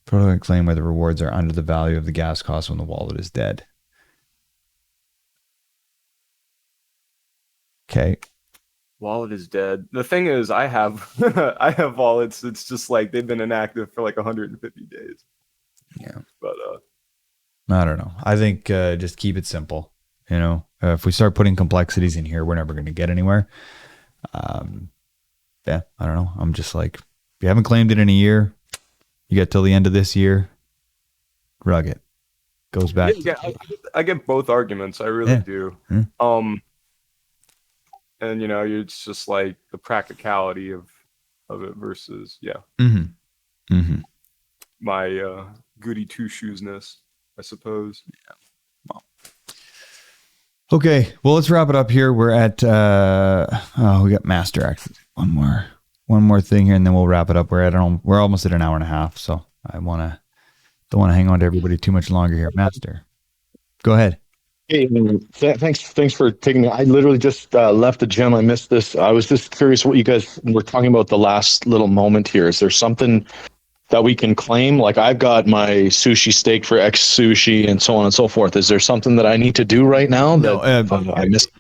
protocol claim where the rewards are under the value of the gas cost when the wallet is dead. Okay. Wallet is dead. The thing is, I have I have wallets. It's just like they've been inactive for like 150 days. Yeah. But I don't know. I think just keep it simple. You know, if we start putting complexities in here, we're never going to get anywhere. Yeah, I don't know. I'm just like, if you haven't claimed it in a year, you get till the end of this year, rug it. Goes back. Yeah, I get both arguments. I really do. And you know, it's just like the practicality of it versus my goody two shoesness, I suppose. Yeah. Well. Okay, well, let's wrap it up here. We're at we got master access. One more thing here, and then we'll wrap it up. We're almost at an hour and a half, so I don't want to hang on to everybody too much longer here. Master, go ahead. Hey, thanks for taking me. I literally just left the gym. I missed this. I was just curious what you guys were talking about the last little moment here. Is there something that we can claim? Like I've got my sushi steak for X Sushi and so on and so forth. Is there something that I need to do right now that I missed?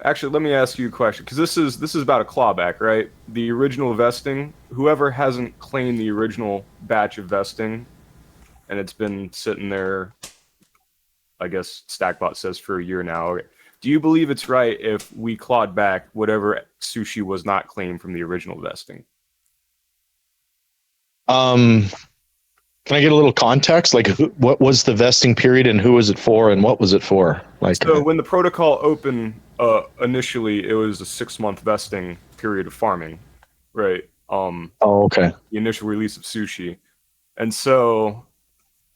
Actually, let me ask you a question, because this is about a clawback, right? The original vesting. Whoever hasn't claimed the original batch of vesting, and it's been sitting there, I guess Stackbot says for a year now. Do you believe it's right if we clawed back whatever sushi was not claimed from the original vesting? Can I get a little context? Like, what was the vesting period, and who was it for, and what was it for? Like, so when the protocol opened, initially it was a 6-month vesting period of farming, right? Okay. The initial release of sushi, and so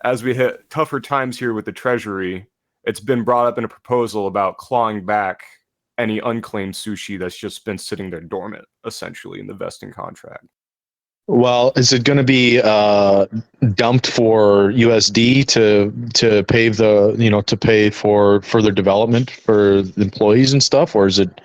as we hit tougher times here with the Treasury, it's been brought up in a proposal about clawing back any unclaimed sushi that's just been sitting there dormant, essentially, in the vesting contract. Well, is it going to be dumped for USD to pave to pay for further development for the employees and stuff, or is it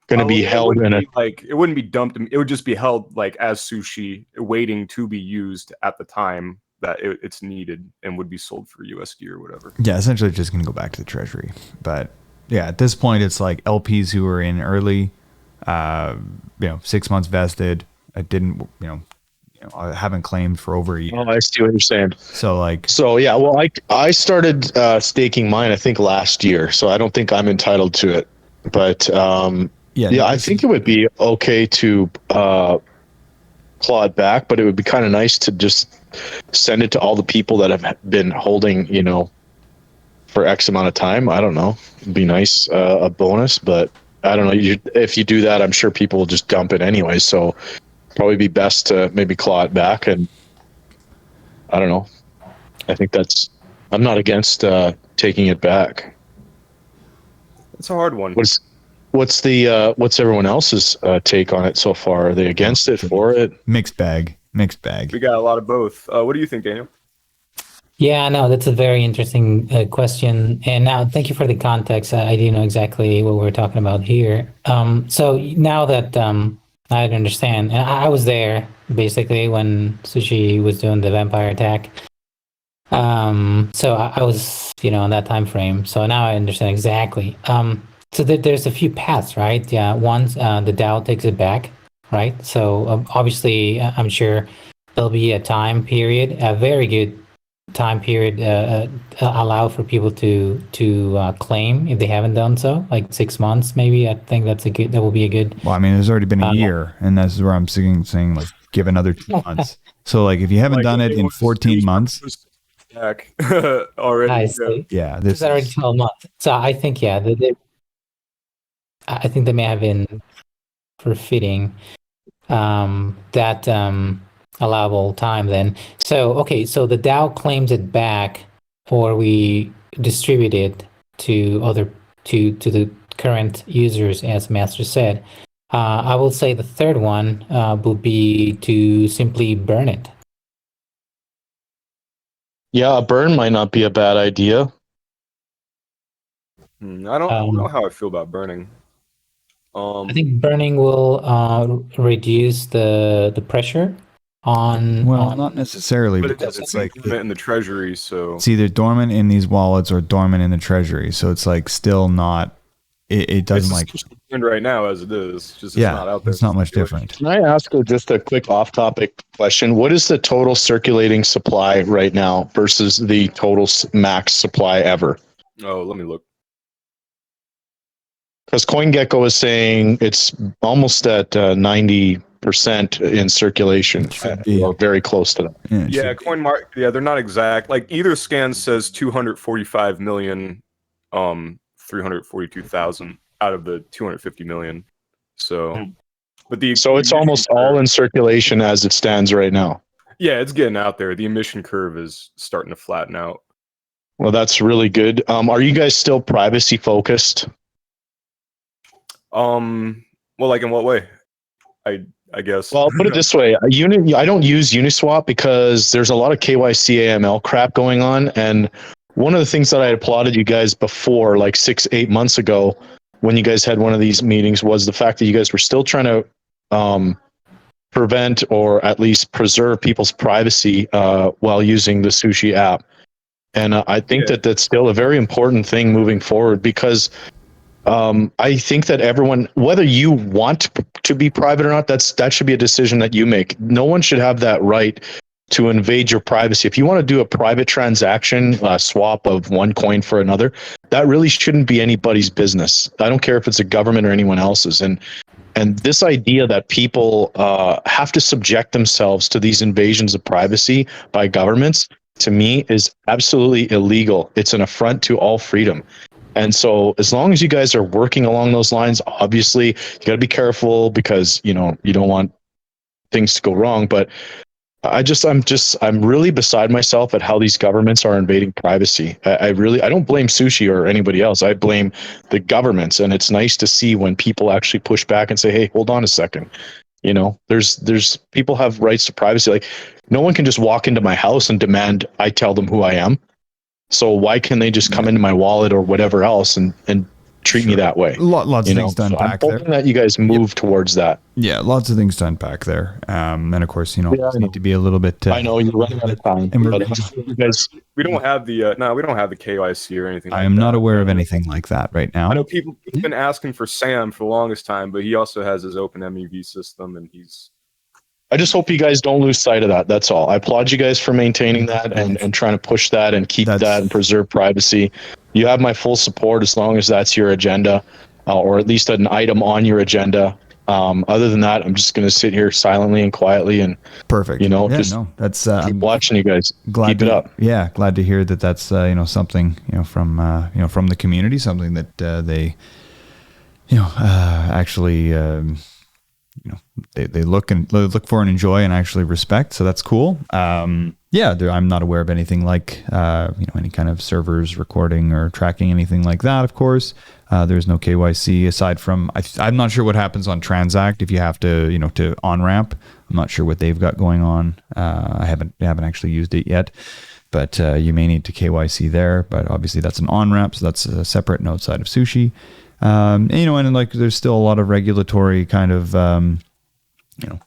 going to be held in it wouldn't be dumped. It would just be held like as sushi, waiting to be used at the time that it's needed and would be sold for USD or whatever. Yeah, essentially it's just going to go back to the Treasury. But yeah, at this point, it's like LPs who are in early, 6 months vested. I didn't, I haven't claimed for over a year. Oh, I see what you're saying. So yeah, well, I started staking mine, I think last year, so I don't think I'm entitled to it. But I think it would be okay to claw it back, but it would be kind of nice to just send it to all the people that have been holding, for X amount of time. I don't know. It'd be nice, a bonus, but I don't know. If you do that, I'm sure people will just dump it anyway. So probably be best to maybe claw it back. And I don't know. I think I'm not against taking it back. It's a hard one. What's everyone else's take on it so far? Are they against it, for it? Mixed bag. We got a lot of both. What do you think, Daniel? Yeah, no, that's a very interesting question. And now, thank you for the context. I do know exactly what we're talking about here. So now that I understand, and I was there basically when Sushi was doing the vampire attack. So I was, in that time frame. So now I understand exactly. So there's a few paths, right? Yeah, once the DAO takes it back, right? So obviously, I'm sure there'll be a time period, a very good time period, allow for people to claim if they haven't done so, like 6 months maybe. I think that will be a good. Well, I mean, there's already been a year, and that's where I'm saying like give another 2 months. So like if you haven't done it in 14 months. Already. I see. Yeah, this is already 12 months. So I think I think they may have been fitting that allowable time then. So, okay, so the DAO claims it back, or we distribute it to the current users, as Master said. I will say the third one would be to simply burn it. Yeah, a burn might not be a bad idea. I don't know how I feel about burning. I think burning will reduce the pressure on. Well, not necessarily, but because it's like in the treasury, so it's either dormant in these wallets or dormant in the treasury. So it's like still not. It doesn't like right now as it is. Just yeah, it's not out there. it's not much different. Can I ask just a quick off-topic question? What is the total circulating supply right now versus the total max supply ever? Oh, let me look. Because CoinGecko is saying it's almost at 90% in circulation, or very close to that. Yeah, CoinMark. Yeah, they're not exact. Like either scan says 245 million, 342,000 out of the 250 million. So, but so it's almost all in circulation as it stands right now. Yeah, it's getting out there. The emission curve is starting to flatten out. Well, that's really good. Are you guys still privacy focused? Well, like in what way? I guess. Well, put it this way: I don't use Uniswap because there's a lot of KYC AML crap going on, and one of the things that I applauded you guys before, like 6-8 months ago, when you guys had one of these meetings, was the fact that you guys were still trying to prevent or at least preserve people's privacy while using the Sushi app. And I think that that's still a very important thing moving forward, because I think that everyone, whether you want to be private or not, that should be a decision that you make. No one should have that right to invade your privacy. If you want to do a private transaction, swap of one coin for another, that really shouldn't be anybody's business. I don't care if it's a government or anyone else's. And this idea that people have to subject themselves to these invasions of privacy by governments, to me, is absolutely illegal. It's an affront to all freedom. And so as long as you guys are working along those lines, obviously you got to be careful, because you don't want things to go wrong. But I'm really beside myself at how these governments are invading privacy. I don't blame Sushi or anybody else. I blame the governments. And it's nice to see when people actually push back and say, hey, hold on a second. There's people have rights to privacy. Like, no one can just walk into my house and demand I tell them who I am. So why can they just come into my wallet or whatever else and treat me that way? Lots of things to unpack there. I'm hoping that you guys move towards that. Yeah, lots of things to unpack there. And of course, need to be a little bit. I know you're running out of time. And we don't have the we don't have the KYC or anything. I am not aware of anything like that right now. I know people have been asking for Sam for the longest time, but he also has his open MEV system, and I just hope you guys don't lose sight of that. That's all. I applaud you guys for maintaining that and trying to push that and keep that and preserve privacy. You have my full support as long as that's your agenda, or at least an item on your agenda. Other than that, I'm just going to sit here silently and quietly and perfect. That's keep watching you guys. Keep it up. Yeah, glad to hear that. That's something from the community, something that they actually. They look for and enjoy and actually respect. So that's cool. I'm not aware of anything like any kind of servers recording or tracking anything like that. Of course, there's no KYC aside from I'm not sure what happens on Transak if you have to to on ramp. I'm not sure what they've got going on. I haven't actually used it yet, but you may need to KYC there. But obviously that's an on ramp, so that's a separate and outside of Sushi. And like there's still a lot of regulatory kind of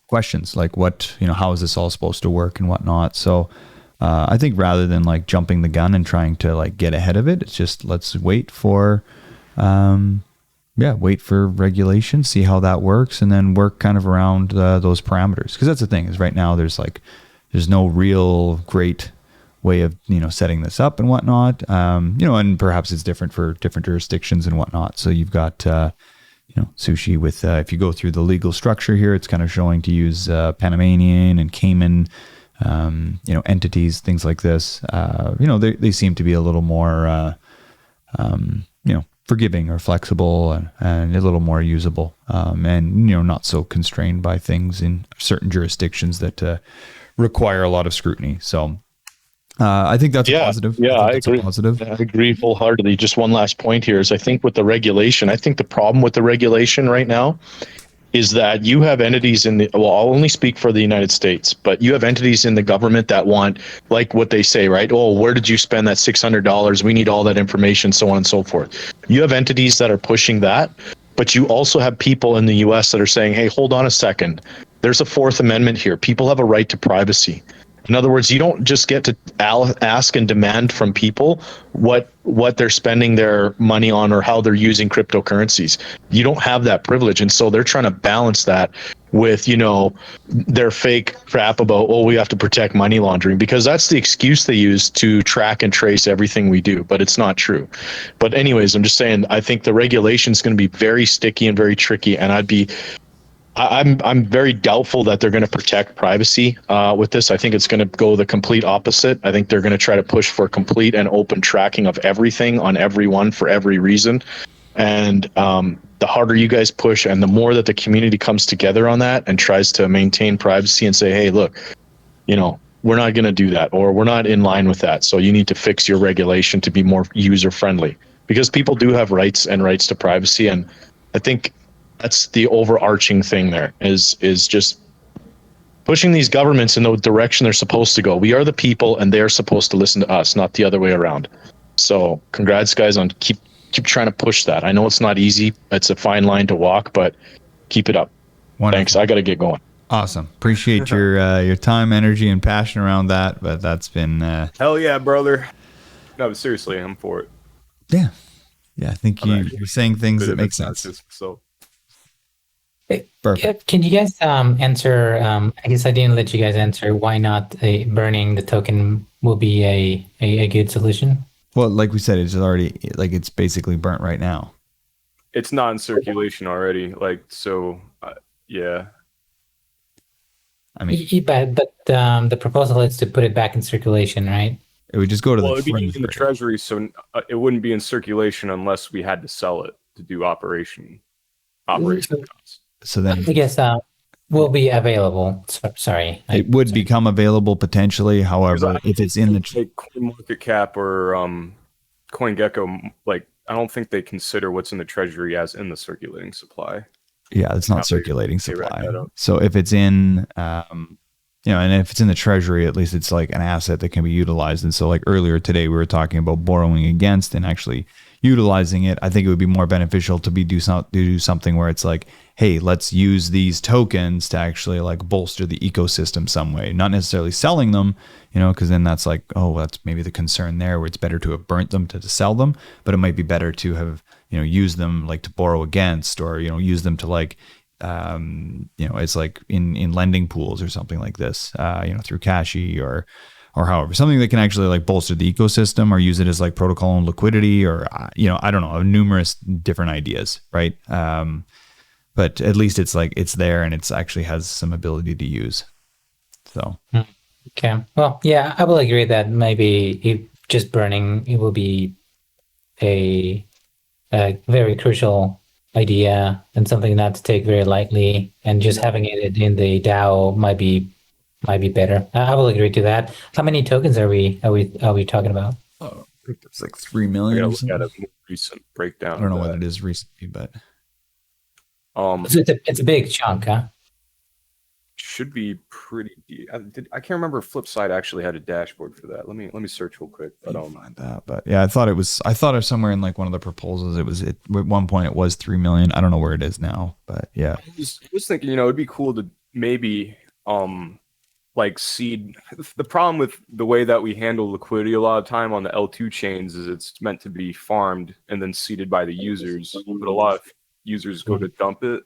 questions, like what how is this all supposed to work and whatnot. So I think rather than like jumping the gun and trying to like get ahead of it, it's just let's wait for regulation, see how that works, and then work kind of around those parameters. Because that's the thing, is right now there's no real great way of setting this up and whatnot, and perhaps it's different for different jurisdictions and whatnot. So you've got Sushi with if you go through the legal structure here, it's kind of showing to use Panamanian and Cayman entities, things like this. They seem to be a little more forgiving or flexible and a little more usable, and not so constrained by things in certain jurisdictions that require a lot of scrutiny. So I think that's a positive. Yeah, I agree. Positive. I agree wholeheartedly. Just one last point here is I think with the regulation, I think the problem with the regulation right now is that you have entities I'll only speak for the United States, but you have entities in the government that want, like what they say, right? Oh, where did you spend that $600? We need all that information, so on and so forth. You have entities that are pushing that, but you also have people in the US that are saying, hey, hold on a second. There's a Fourth Amendment here. People have a right to privacy. In other words, you don't just get to ask and demand from people what they're spending their money on or how they're using cryptocurrencies. You don't have that privilege. And so they're trying to balance that with, their fake crap about, we have to protect money laundering, because that's the excuse they use to track and trace everything we do, but it's not true. But anyways, I'm just saying, I think the regulation is going to be very sticky and very tricky. And I'm very doubtful that they're going to protect privacy with this. I think it's going to go the complete opposite. I think they're going to try to push for complete and open tracking of everything on everyone for every reason. And the harder you guys push and the more that the community comes together on that and tries to maintain privacy and say, hey, look, we're not going to do that, or we're not in line with that. So you need to fix your regulation to be more user friendly, because people do have rights to privacy. And I think that's the overarching thing there is just pushing these governments in the direction they're supposed to go. We are the people and they're supposed to listen to us, not the other way around. So congrats guys on keep trying to push that. I know it's not easy. It's a fine line to walk, but keep it up. Wonderful. Thanks. I got to get going. Awesome. Appreciate your time, energy, and passion around that. But that's been hell yeah, brother. No, but seriously, I'm for it. Yeah. I think you're saying things that make sense. So. Perfect. Can you guys answer? I guess I didn't let you guys answer. Why not burning the token will be a good solution? Well, like we said, it's already it's basically burnt right now. It's not in circulation already. Yeah. I mean, but the proposal is to put it back in circulation, right? It would just go to it'd be in the treasury, so it wouldn't be in circulation unless we had to sell it to do operation costs. So then I guess will be available. Sorry. It would become available potentially. However, if it's in the CoinMarketCap or CoinGecko, I don't think they consider what's in the treasury as in the circulating supply. Yeah, it's not circulating supply. So if it's in, and if it's in the treasury, at least it's like an asset that can be utilized. And so like earlier today, we were talking about borrowing against and actually utilizing it. I think it would be more beneficial to do something where it's like, hey, let's use these tokens to actually like bolster the ecosystem some way, not necessarily selling them, because then that's like, that's maybe the concern there, where it's better to have burnt them to sell them, but it might be better to have, use them like to borrow against, or, use them to like, it's like in lending pools or something like this, through Cashy or however, something that can actually like bolster the ecosystem, or use it as like protocol and liquidity, or, I don't know, numerous different ideas. Right. But at least it's like, it's there and it's actually has some ability to use. So. Okay. Well, yeah, I will agree that maybe just burning, it will be a very crucial idea and something not to take very lightly, and just having it in the DAO might be better. I will agree to that. How many tokens are we talking about? I think it's like 3 million. Look at a more recent breakdown. I don't know what it is recently, but it's a big chunk, huh? Should be pretty deep. I can't remember if Flipside actually had a dashboard for that. Let me search real quick. I don't find that, but yeah, I thought it was somewhere in like one of the proposals. At one point it was 3 million. I don't know where it is now, but yeah. I was thinking, it'd be cool to maybe seed. The problem with the way that we handle liquidity a lot of time on the L2 chains is it's meant to be farmed and then seeded by the users, but a lot of users go to dump it.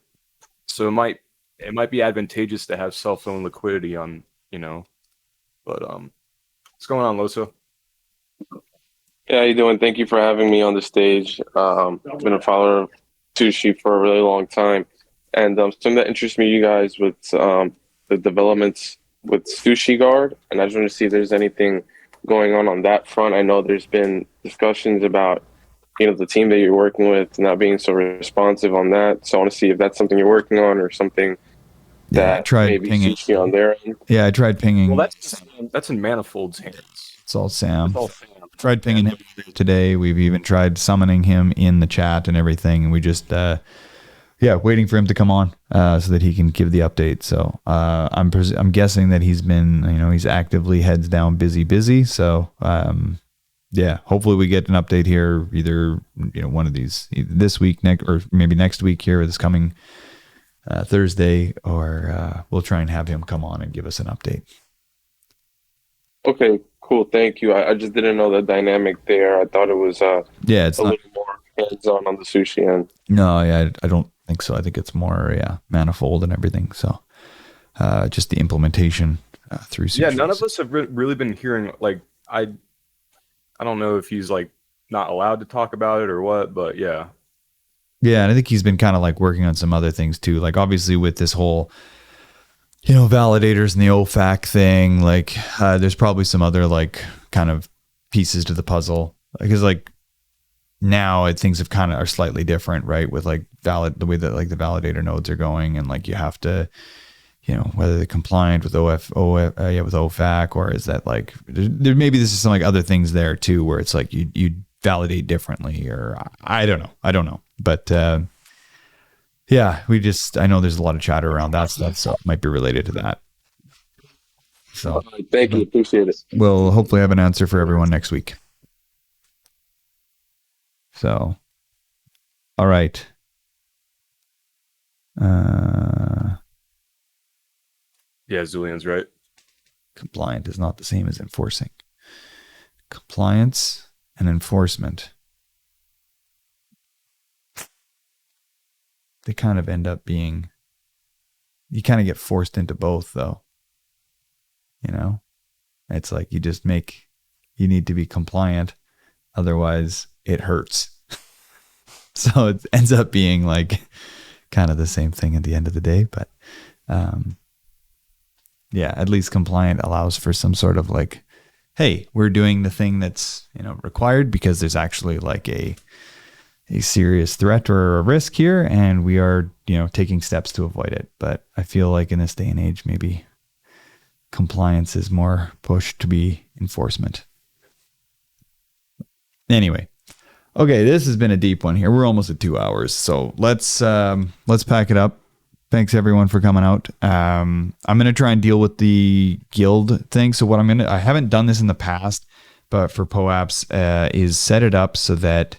So it might be advantageous to have self-owned liquidity on, but what's going on, Loso? Yeah, how you doing? Thank you for having me on the stage. I've been a follower of Sushi for a really long time, and something that interests me, you guys, with the developments with Sushi Guard, and I just want to see if there's anything going on that front. I know there's been discussions about the team that you're working with not being so responsive on that. So I want to see if that's something you're working on or something that I tried maybe pinging. Sushi on their end. Yeah, I tried pinging. Well, that's in Manifold's hands. It's all Sam. It's all Sam. Tried pinging him today. We've even tried summoning him in the chat and everything, and we just waiting for him to come on so that he can give the update. So I'm guessing that he's been, he's actively heads down busy. So hopefully we get an update here either one of these, either this week, next, or maybe next week here, or this coming Thursday, or we'll try and have him come on and give us an update. Okay, cool. Thank you. I just didn't know the dynamic there. I thought it was it's a not, little more hands-on on the Sushi end. No, I don't think so. I think it's more Manifold and everything. So just the implementation through Sushi. Yeah, none of us have really been hearing, like, I don't know if he's like not allowed to talk about it or what, but yeah. Yeah, and I think he's been kind of like working on some other things too. Like obviously with this whole, validators and the OFAC thing, like there's probably some other like kind of pieces to the puzzle. Because like now things have kind of are slightly different, right? With like the way that like the validator nodes are going, and like you have to, whether they're compliant with with OFAC, or is that like there maybe this is some like other things there too, where it's like you validate differently, or I don't know. But I know there's a lot of chatter around that stuff, so it might be related to that. So thank you, appreciate it. We'll hopefully have an answer for everyone next week. So, all right. Yeah, Zulian's right. Compliant is not the same as enforcing. Compliance and enforcement, they kind of end up being, you kind of get forced into both though. It's like you need to be compliant, otherwise it hurts. So it ends up being like kind of the same thing at the end of the day. But at least compliant allows for some sort of like, hey, we're doing the thing that's required because there's actually like a serious threat or a risk here, and we are taking steps to avoid it. But I feel like in this day and age, maybe compliance is more pushed to be enforcement. Anyway, okay, this has been a deep one here. We're almost at 2 hours, so let's pack it up. Thanks everyone for coming out. I'm gonna try and deal with the guild thing. So what I haven't done this in the past, but for POAPs is set it up so that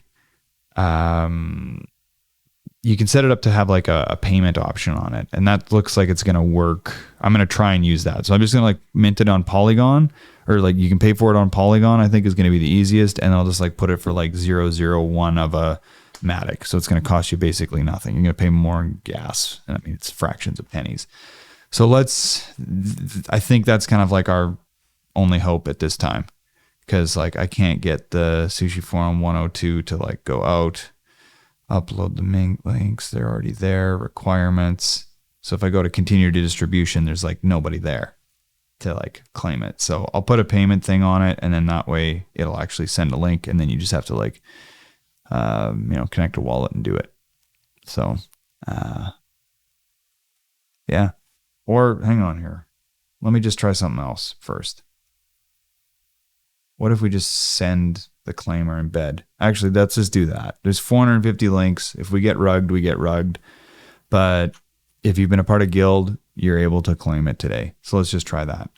you can set it up to have like a payment option on it, and that looks like it's gonna work. I'm gonna try and use that. So I'm just gonna like mint it on Polygon, or like you can pay for it on Polygon. I think is gonna be the easiest, and I'll just like put it for like 0.001 of a Matic. So it's gonna cost you basically nothing. You're gonna pay more in gas, and I mean it's fractions of pennies. So I think that's kind of like our only hope at this time, because like I can't get the Sushi Forum 102 to like go out. Upload the links, they're already there. Requirements. So if I go to continue to distribution, there's like nobody there to like claim it. So I'll put a payment thing on it, and then that way it'll actually send a link, and then you just have to like connect a wallet and do it. So or hang on here, let me just try something else first. What if we just send the claim or embed? Actually, let's just do that. There's 450 links. If we get rugged, we get rugged. But if you've been a part of Guild, you're able to claim it today. So let's just try that.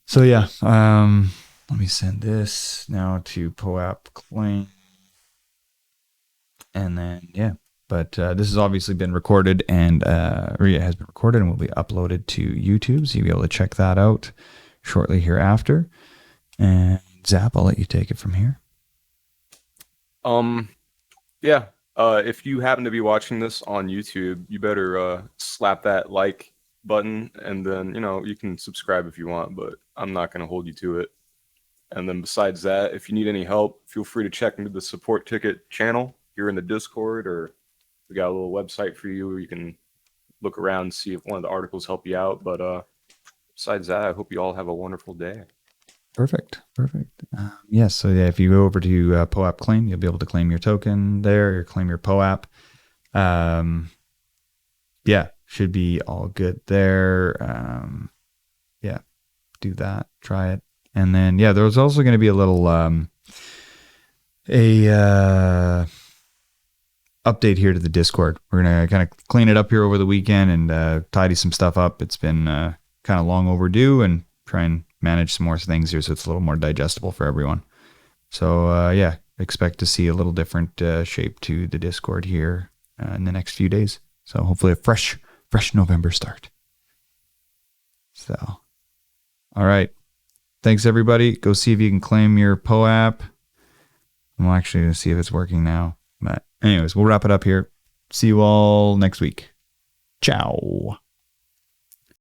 So let me send this now to POAP claim. And then, but this has obviously been recorded, and it has been recorded and will be uploaded to YouTube. So you'll be able to check that out shortly hereafter. And Zap, I'll let you take it from here. If you happen to be watching this on YouTube, you better slap that like button, and then you can subscribe if you want, but I'm not going to hold you to it. And then besides that, if you need any help, feel free to check into the support ticket channel here in the Discord, or we got a little website for you where you can look around and see if one of the articles help you out. But besides that, I hope you all have a wonderful day. Perfect. Yes. So yeah, if you go over to POAP Claim, you'll be able to claim your token there or claim your POAP. Yeah, should be all good there. Yeah, do that. Try it. And then, yeah, there's also going to be a little update here to the Discord. We're going to kind of clean it up here over the weekend and tidy some stuff up. It's been kind of long overdue, and try and manage some more things here so it's a little more digestible for everyone. So, yeah, expect to see a little different shape to the Discord here in the next few days. So hopefully a fresh November start. So, all right. Thanks, everybody. Go see if you can claim your POAP. I'm actually going to see if it's working now. But anyways, we'll wrap it up here. See you all next week. Ciao.